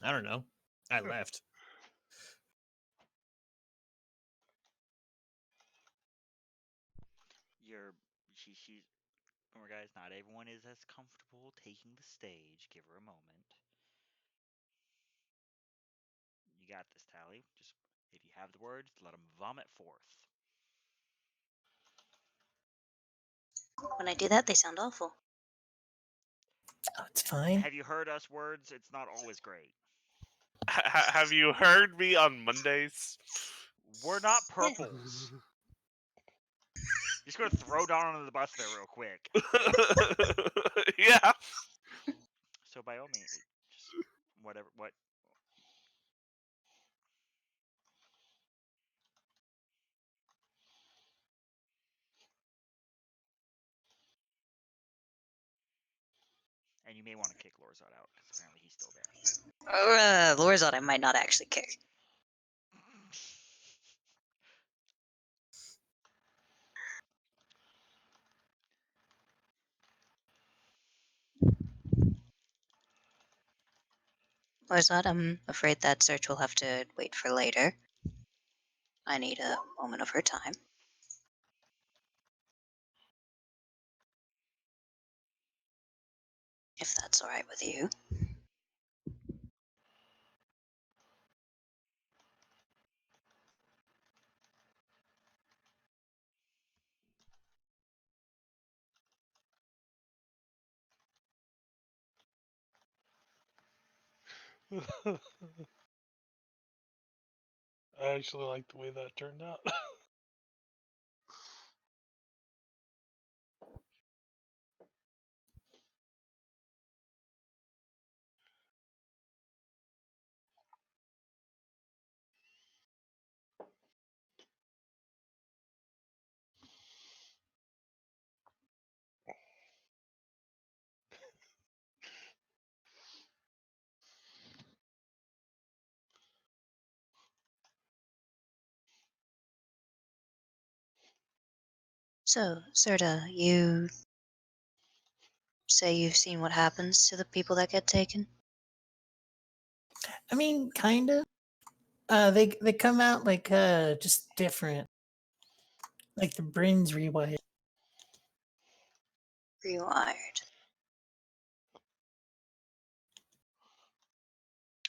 I don't know. I left. She. Remember, guys, not everyone is as comfortable taking the stage. Give her a moment. You got this, Tally. Just if you have the words, let them vomit forth. When I do that, they sound awful. Oh, it's fine. Have you heard us words? It's not always great. Have you heard me on Mondays? We're not purples. Just gonna throw Don under the bus there real quick. Yeah. So by all means, just whatever. What? And you may want to kick Lorzot out because apparently he's still there. Lorzot, I might not actually care. Lorzot, I'm afraid that search will have to wait for later. I need a moment of her time. If that's alright with you. I actually like the way that turned out. So, Serta, you say you've seen what happens to the people that get taken? I mean, kind of. They come out like just different, like the brain's rewired. Rewired.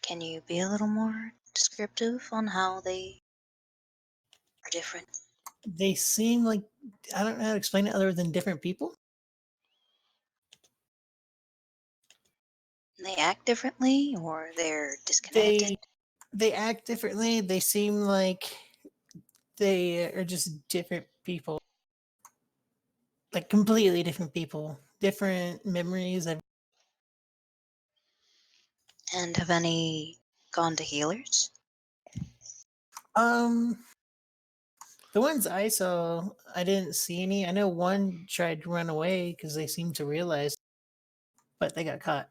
Can you be a little more descriptive on how they are different? They seem like I don't know how to explain it other than different people. They act differently, or they're disconnected? They act differently. They seem like they are just different people, like completely different people, different memories. And have any gone to healers? Um, the ones I saw, I didn't see any. I know one tried to run away because they seemed to realize, but they got caught.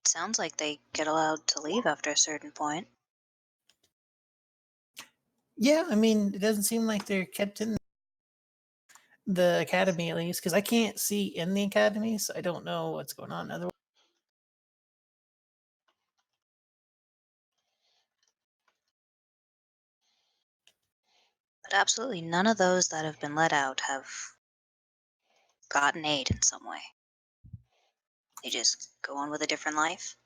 It sounds like they get allowed to leave after a certain point. Yeah, I mean, it doesn't seem like they're kept in the academy at least because I can't see in the academy, so I don't know what's going on. Otherwise, But absolutely none of those that have been let out have gotten aid in some way. They just go on with a different life.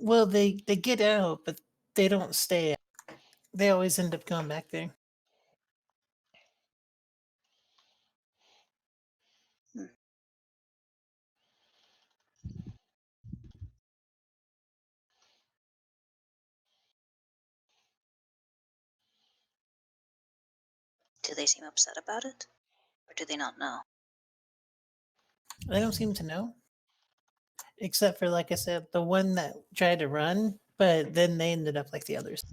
well, they get out, but they don't stay. They always end up going back there. Do they seem upset about it? Or do they not know? They don't seem to know, except for like I said, the one that tried to run, but then they ended up like the others.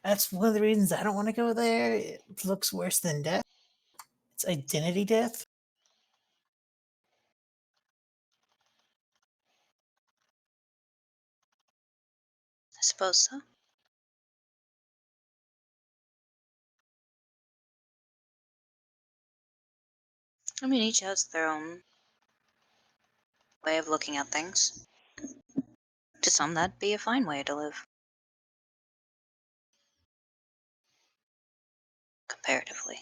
That's one of the reasons I don't want to go there. It looks worse than death. It's identity death. I suppose so. I mean, each has their own way of looking at things. To some, that'd be a fine way to live. Comparatively.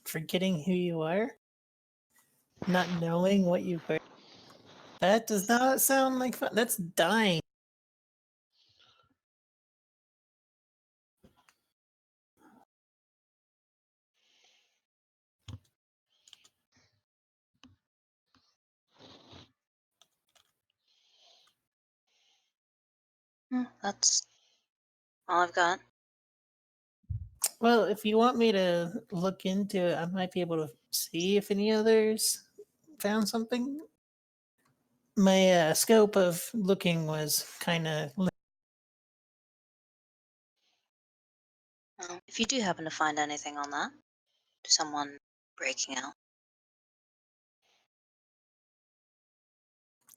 Forgetting who you are? Not knowing what you were? That does not sound like fun. That's dying. That's all I've got. Well, if you want me to look into it, I might be able to see if any others found something. My scope of looking was kind of. If you do happen to find anything on that, someone breaking out,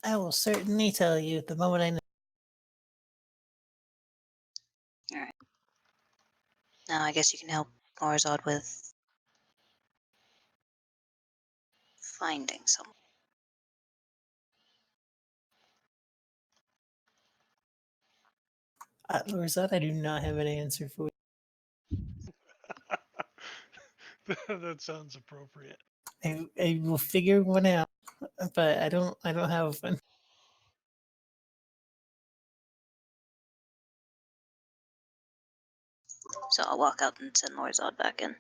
I will certainly tell you the moment I know. alright. Now I guess you can help RotG with finding someone. Lorzad, I do not have an answer for you. That sounds appropriate. I will figure one out, but I don't have one. So I'll walk out and send RotG back in.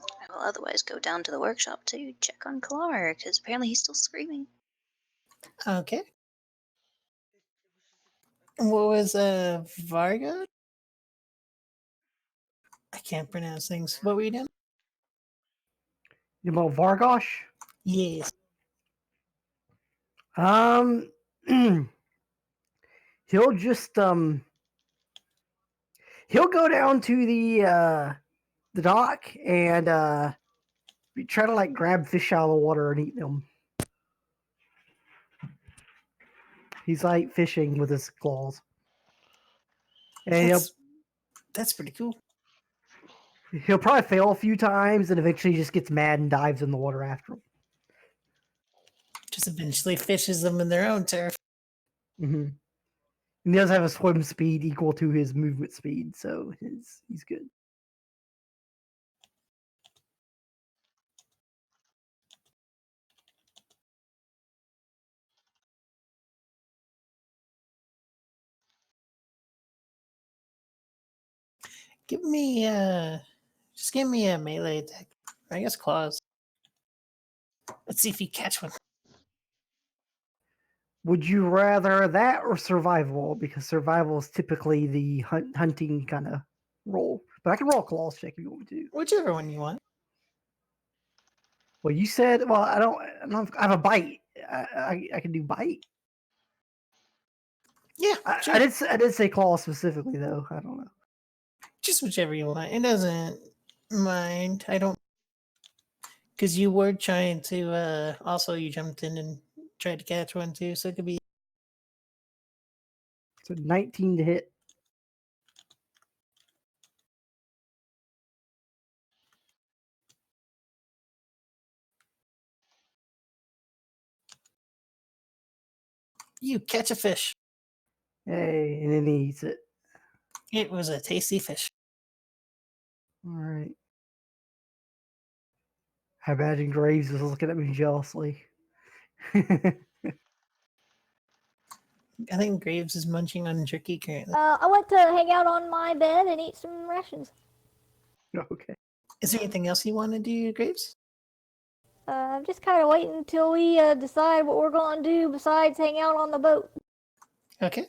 I will otherwise go down to the workshop to check on Kalar, because apparently he's still screaming. Okay. What was Varga? I can't pronounce things. What were you doing? About Vargosh? Yes. He'll just he'll go down to the dock and try to like grab fish out of the water and eat them. He's like fishing with his claws. And That's pretty cool. he'll probably fail a few times and eventually just gets mad and dives in the water after him. Just eventually fishes them in their own turf. Mm-hmm. And he does have a swim speed equal to his movement speed, so he's good. Give me just give me a melee attack. I guess claws. Let's see if you catch one. Would you rather that or survival? Because survival is typically the hunting kind of roll. But I can roll a claws check if you want me to. Whichever one you want. Well, you said, well, I have a bite. I can do bite. Yeah, sure. I did say claw specifically though. I don't know. Just whichever you want. It doesn't mind. I don't, because you were trying to. Also, you jumped in and tried to catch one too, so it could be. So 19 to hit. You catch a fish. Hey, and then he eats it. It was a tasty fish. All right. I imagine Graves is looking at me jealously. I think Graves is munching on jerky currently. I went to hang out on my bed and eat some rations. Okay. Is there anything else you want to do, Graves? I'm just kind of waiting until we decide what we're going to do besides hang out on the boat. Okay.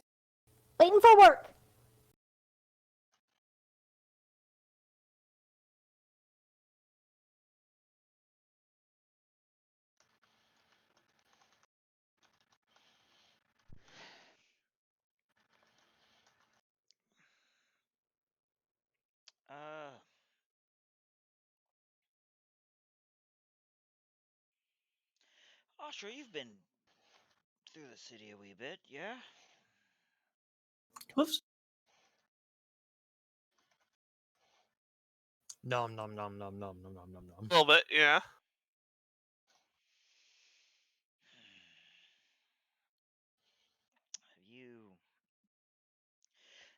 Waiting for work. Uh, Austria, you've been through the city a wee bit, yeah? Whoops. Nom nom nom nom nom nom nom nom nom. A little bit, yeah.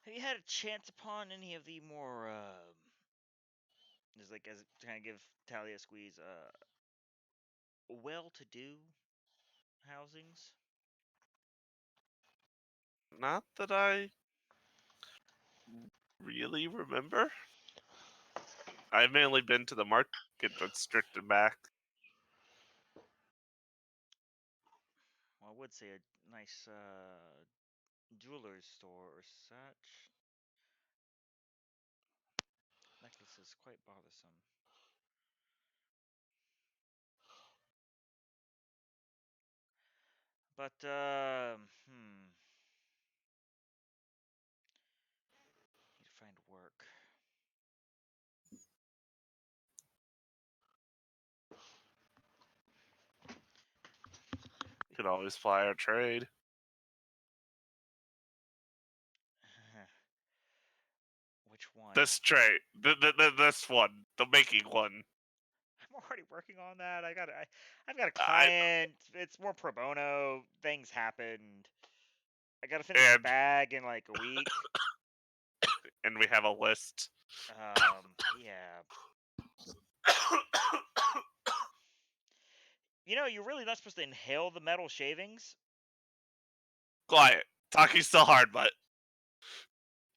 Have you had a chance upon any of the more just like as trying to give Talia a squeeze, well-to-do housings? Not that I really remember. I've mainly been to the market district and back. Well, I would say a nice jeweler's store or such. Necklace is quite bothersome. But need to find work. Could always fly our trade. Which one? This trade, this one, the making one. I'm already working on that. I've got a I client. It's more pro bono. Things happened. I gotta finish the and bag in like a week. and we have a list. Yeah. You know, you're really not supposed to inhale the metal shavings. Quiet. Talking still hard, but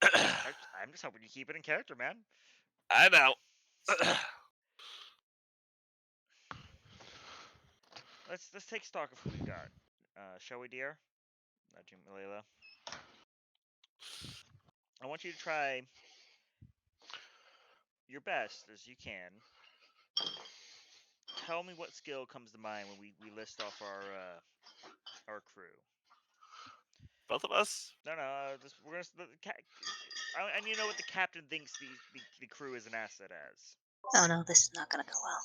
I'm just hoping you keep it in character, man. I know. Let's take stock of who we've got. Shall we, dear? Jim Layla. I want you to try your best as you can. Tell me what skill comes to mind when we list off our crew. Both of us. No, we're gonna. I need to know what the captain thinks the crew is an asset as. Oh no, this is not gonna go well.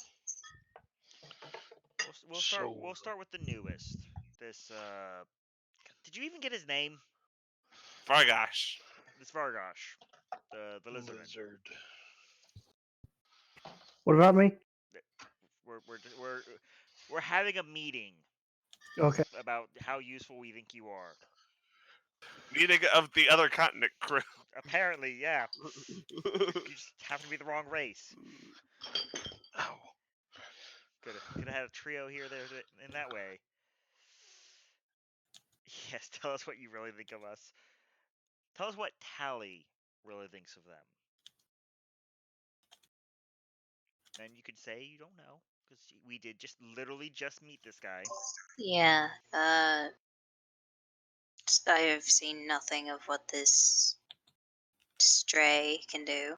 We'll start with the newest. This did you even get his name? Vargosh. This Vargosh, the lizardman. Lizard. What about me? We're having a meeting Okay. about how useful we think you are. Meeting of the other continent crew. Apparently, yeah. You just happen to be the wrong race. Ow. Could have had a trio here, there, in that way. Yes, tell us what you really think of us. Tell us what Tally really thinks of them. And you could say you don't know, because we did literally just meet this guy. Yeah, I have seen nothing of what this stray can do.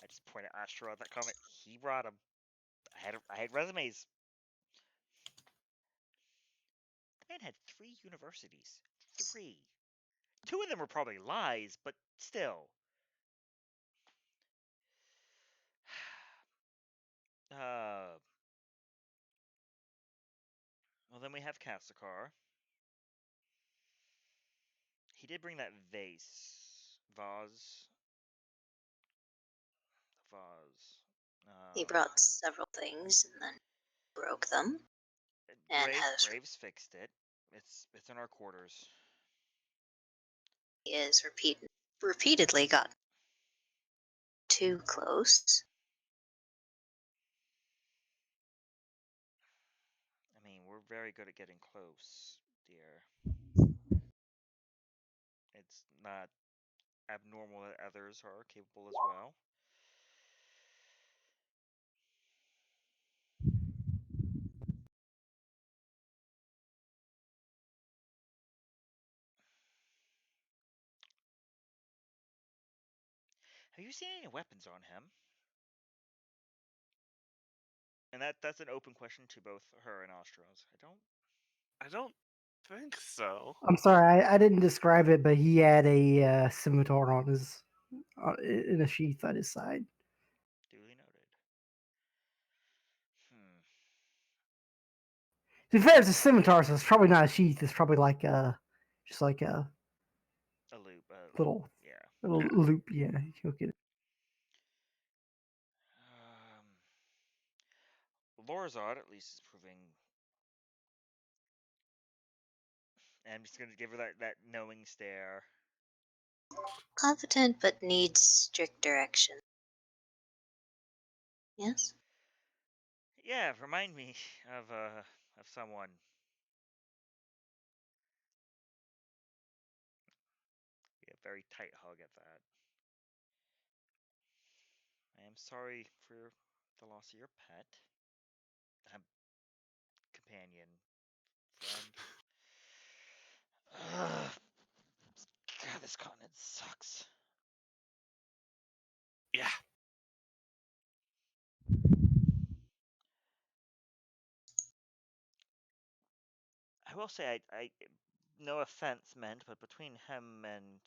I just pointed at Astro at that comment. He brought him. I had resumes. The man had 3 universities. 3. 2 of them were probably lies, but still. Well, then we have Kasakar. He did bring that vase. Vase. The vase. He brought several things and then broke them, and Graves fixed it. It's in our quarters. he has repeatedly got too close. I mean, we're very good at getting close, dear. It's not abnormal that others are capable as well. Have you seen any weapons on him? And that's an open question to both her and Ostros. I don't think so. I'm sorry, I didn't describe it, but he had a scimitar on his in a sheath at his side. Duly noted. To be fair, it's a scimitar, so it's probably not a sheath. It's probably like just like a A loop. little Yeah. little loop. Yeah, you'll get it. Lorazad at least is proving. And I'm just gonna give her that knowing stare. Competent but needs strict direction. Yes? Yeah, remind me of someone. Yeah, very tight hug at that. I am sorry for the loss of your pet. Companion. Friend. Ugh. God, this continent sucks. Yeah. I will say, I no offense meant, but between him and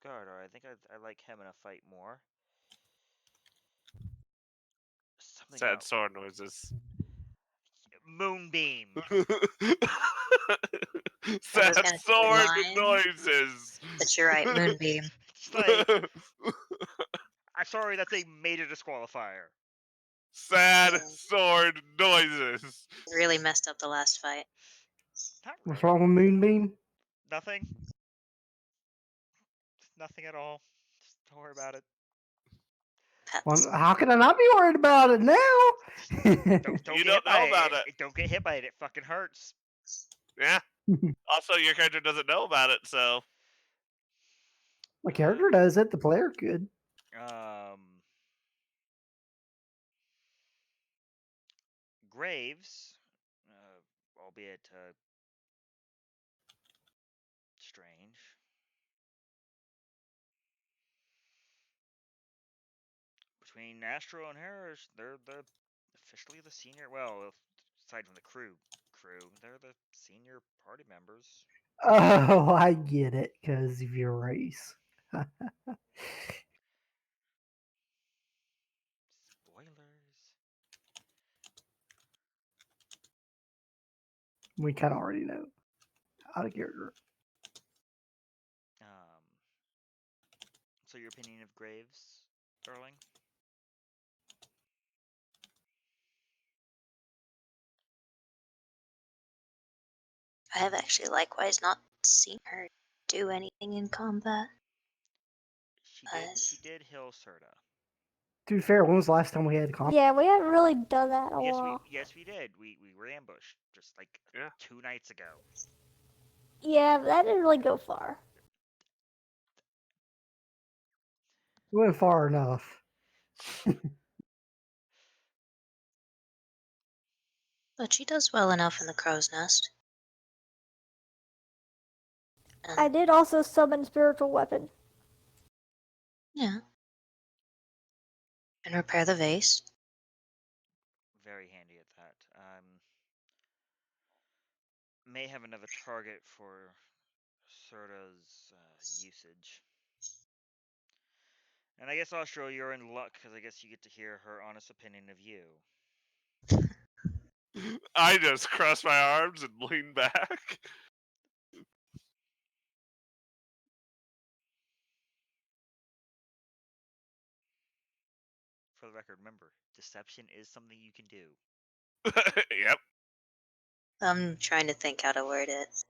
Gardar, I think I like him in a fight more. Something Sad about sword noises. Moonbeam. Sad gonna say sword lion. noises. But you're right, Moonbeam. It's like, I'm sorry, that's a major disqualifier. Sad Yeah. sword noises. Really messed up the last fight. Not What's really. wrong with Moonbeam? Nothing. Nothing at all. Just don't worry about it. Pat Well, the how can I not be worried about it now? Don't You get hit don't by know about it. it. Don't get hit by it. It fucking hurts. Yeah. Also, your character doesn't know about it, so My character does it. The player could. Graves, albeit strange. Between Astro and Harris, they're officially the senior. Well, aside from the crew, they're the senior party members. Oh, I get it because of your race. Spoilers. We kind of already know out of character. So your opinion of Graves, Erling? I have actually likewise not seen her do anything in combat. She did heal Serta. To be fair, when was the last time we had combat? Yeah, we haven't really done that in a while. Yes, we did. We were ambushed just like 2 nights ago. Yeah, but that didn't really go far. We went far enough. But she does well enough in the crow's nest. I did also summon spiritual weapon. Yeah. And repair the vase. Very handy at that. May have another target for Serta's usage. And I guess, Austro, you're in luck, because I guess you get to hear her honest opinion of you. I just cross my arms and lean back. For the record, remember, deception is something you can do. Yep. I'm trying to think how to word it.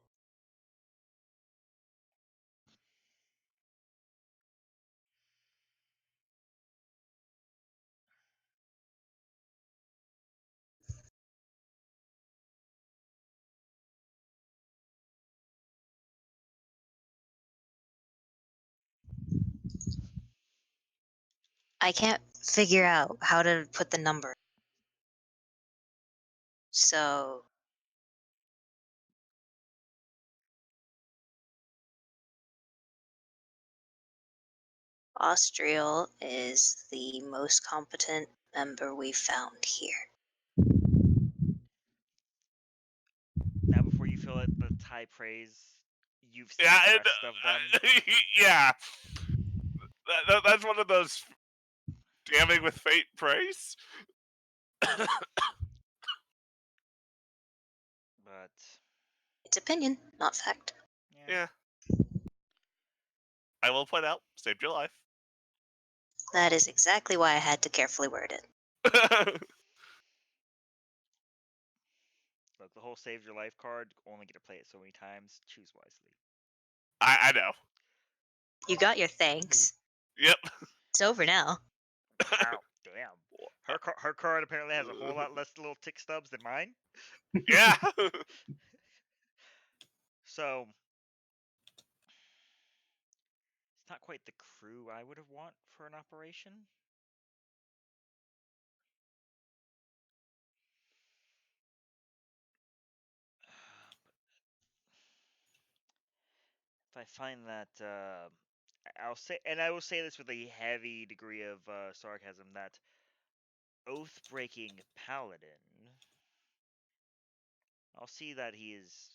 I can't figure out how to put the number. So Austriel is the most competent member we've found here. Now, before you feel it, the high praise, you've seen Yeah, the and rest of them. yeah, that's one of those damning with fate praise. But It's opinion, not fact. Yeah. I will point out, saved your life. That is exactly why I had to carefully word it. Look, the whole save your life card, only get to play it so many times. Choose wisely. I know. You got your thanks. Yep. It's over now. Wow, damn. Her card apparently has a whole lot less little tick stubs than mine. Yeah. So it's not quite the crew I would have want for an operation. If I find that I'll say, and I will say this with a heavy degree of sarcasm, that oath-breaking paladin, I'll see that he is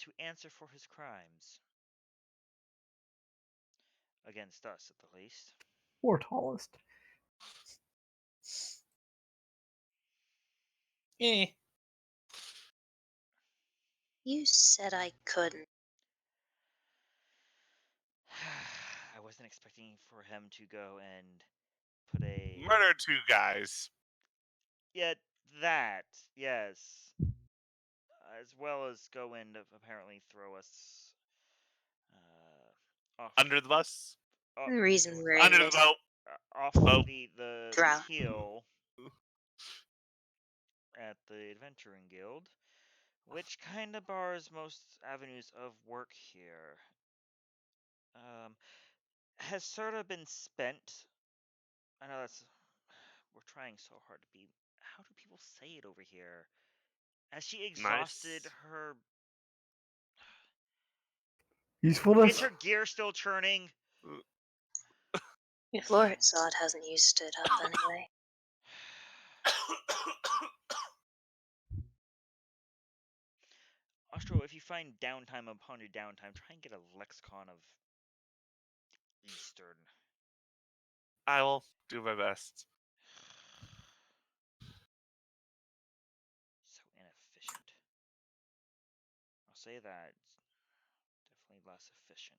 to answer for his crimes. Against us, at the least. Or tallest. Eh. You said I couldn't. I wasn't expecting for him to go and put a... Murder 2 guys. Yeah, that, yes. As well as go and apparently throw us off Under the bus. off, The reason we're in Under the this boat. off Boat. the drought. hill at the Adventuring Guild, which kind of bars most avenues of work here. Has Serta been spent? I know that's... We're trying so hard to be... How do people say it over here? Has she exhausted Nice. her... Usefulness. Is her gear still churning? If Lord Zod hasn't used it up anyway. Ostro, if you find downtime upon your downtime, try and get a lexicon of Eastern. I will do my best. So inefficient. I'll say that. It's definitely less efficient.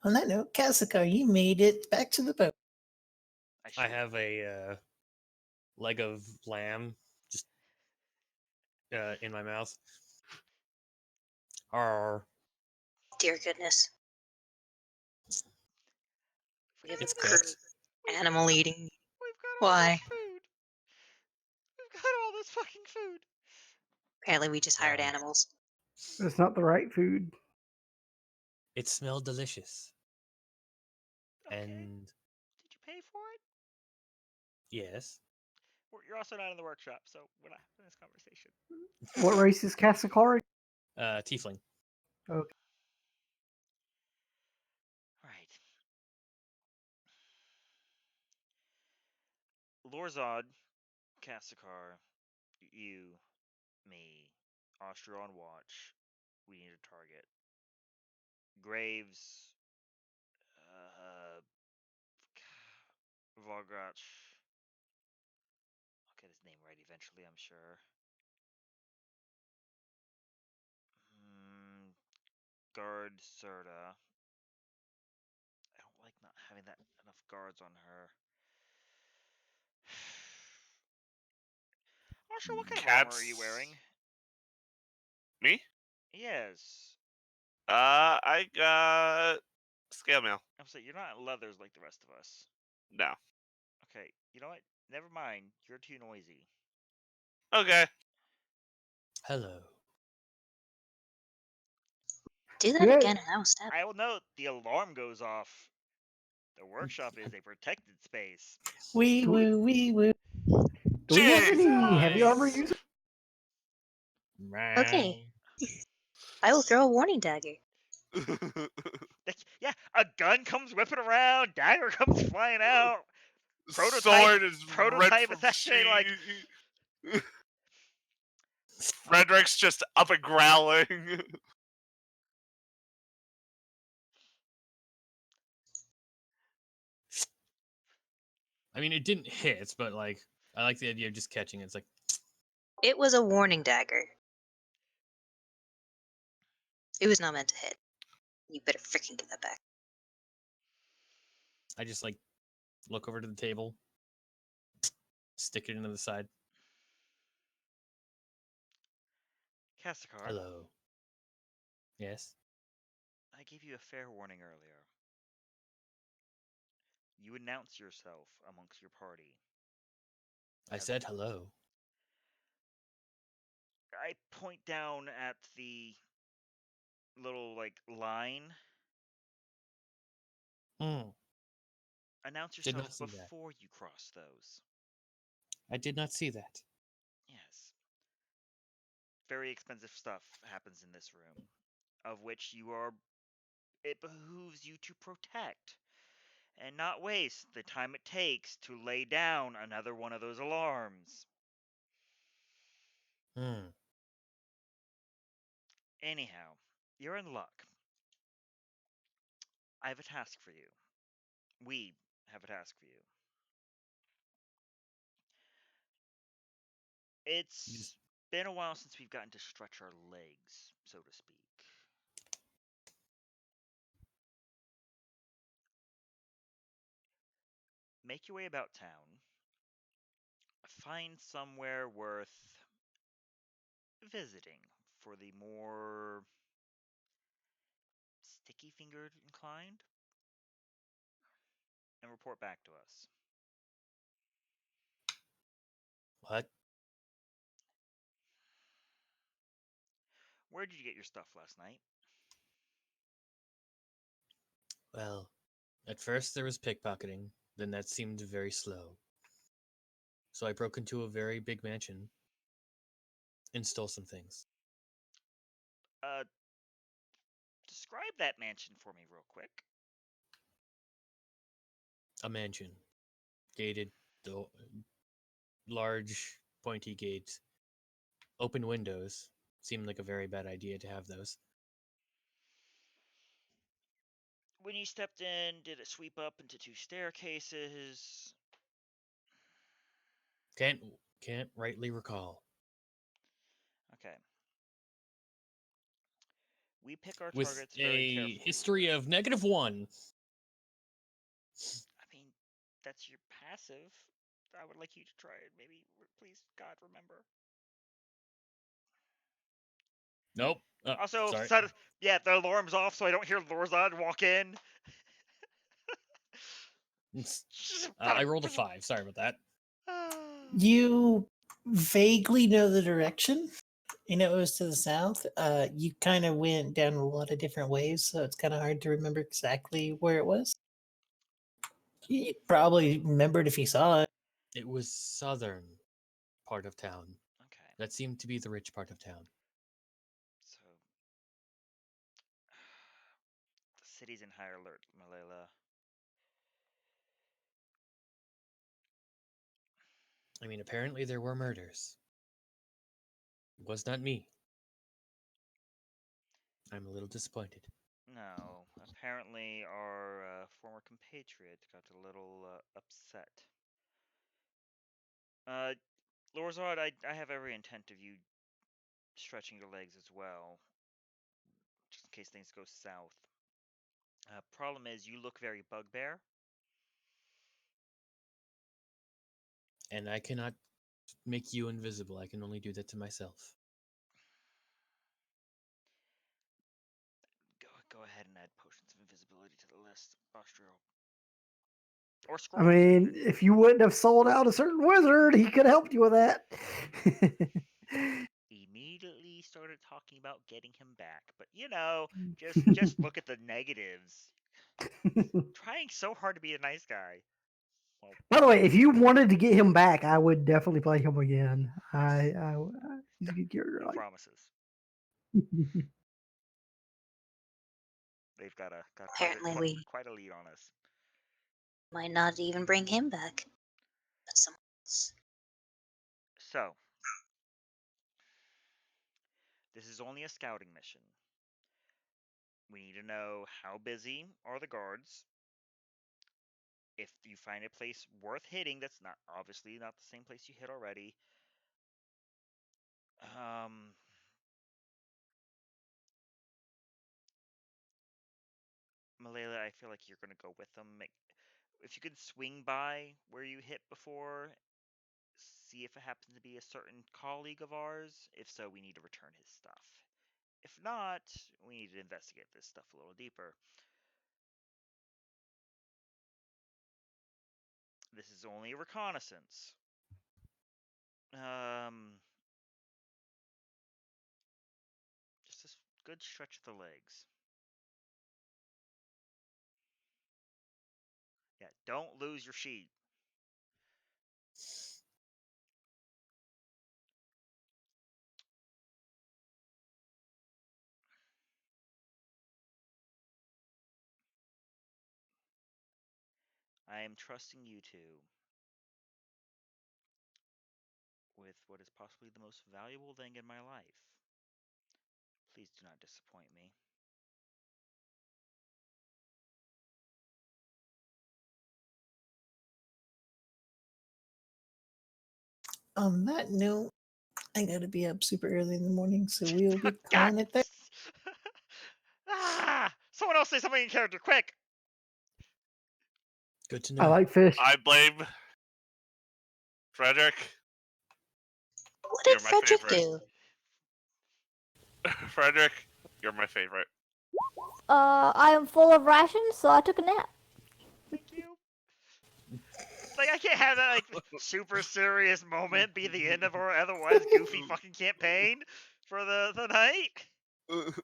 On that note, Kasakar, you made it back to the boat. I have a leg of lamb just in my mouth. Arr. Dear goodness. We have It's crew cooked. animal eating. We've got all Why? this food. We've got all this fucking food. Apparently we just hired Why? animals. It's not the right food. It smelled delicious. Okay. And Did you pay for it? yes. You're also not in the workshop, so we're not having this conversation. What race is Kasakari? Tiefling. Okay. Right. Lorzod, Kasakar, you, me, Austria on watch. We need a target. Graves, Vograch. I'll get his name right eventually, I'm sure. Guard Serta. I don't like not having that enough guards on her. Austria, what kind of armor are you wearing? Me? Yes. I got scale mail. I'm saying you're not leathers like the rest of us. No. Okay, you know what? Never mind. You're too noisy. Okay. Hello. Do that Yeah. again and I will stab I will note the alarm goes off. The workshop is a protected space. Wee woo, wee woo. Do we have any Jesus. heavy armor users? Okay. I will throw a warning dagger. Yeah, a gun comes whipping around, dagger comes flying out. Sword is prototype ripped from is actually like Frederick's just up and growling. I mean, it didn't hit, but like, I like the idea of just catching it. It's like, It was a warning dagger. It was not meant to hit. You better freaking give that back. I just like look over to the table, stick it into the side. cast a card. Hello. Yes. I gave you a fair warning earlier. You announce yourself amongst your party. I said hello. I point down at the little like line. Hmm. Announce Did yourself not see that. before you cross those. I did not see that. Yes. Very expensive stuff happens in this room, of which it behooves you to protect and not waste the time it takes to lay down another one of those alarms. Hmm. Anyhow, you're in luck. I have a task for you. We have a task for you. It's been a while since we've gotten to stretch our legs, so to speak. Make your way about town. Find somewhere worth visiting for the more sticky fingered inclined and report back to us. What? Where did you get your stuff last night? Well, at first there was pickpocketing, then that seemed very slow. So I broke into a very big mansion and stole some things. Describe that mansion for me real quick. A mansion. Gated, large, pointy gates. Open windows. Seemed like a very bad idea to have those. When you stepped in, did it sweep up into 2 staircases? Can't rightly recall. Okay. We pick our With targets very a carefully. history of -1. I mean, that's your passive. I would like you to try it. Maybe, please, God, remember. Nope. Also, sorry. the alarm's off, so I don't hear Lorzad walk in. I rolled a 5. Sorry about that. You vaguely know the direction. You know, it was to the south. You kind of went down a lot of different ways, so it's kind of hard to remember exactly where it was. You probably remembered if you saw it. It was southern part of town. Okay. That seemed to be the rich part of town. So, the city's in high alert, Malala. I mean, apparently there were murders. It was not me. I'm a little disappointed. No, apparently our former compatriot got a little upset. Lorzard, I have every intent of you stretching your legs as well, just in case things go south. Problem is, you look very bugbear. And I cannot make you invisible. I can only do that to myself. Go ahead and add potions of invisibility to the list, Austro. Or I scrolls. mean, if you wouldn't have sold out a certain wizard, he could have helped you with that. Immediately started talking about getting him back, but just look at the negatives. Trying so hard to be a nice guy. Well, By the way, if you wanted to get him back, I would definitely play him again. He's a good character. no promises. They've got Apparently we quite a lead on us. might not even bring him back, but someone else. So, this is only a scouting mission. We need to know how busy are the guards. If you find a place worth hitting that's not obviously not the same place you hit already. Malayla, I feel like you're gonna go with them. If you could swing by where you hit before, see if it happens to be a certain colleague of ours. If so, we need to return his stuff. If not, we need to investigate this stuff a little deeper. This is only a reconnaissance. Just a good stretch of the legs. Yeah, don't lose your sheet. I am trusting you two with what is possibly the most valuable thing in my life. Please do not disappoint me. On that note, I gotta be up super early in the morning, so we'll be calling it there. Someone else say something in character, quick! Good to I know. like fish. I blame Frederick. What You're did my Frederick favorite. do? Frederick, you're my favorite. I am full of rations, so I took a nap. Thank you. Like, I can't have that, like, super serious moment be the end of our otherwise goofy fucking campaign for the night.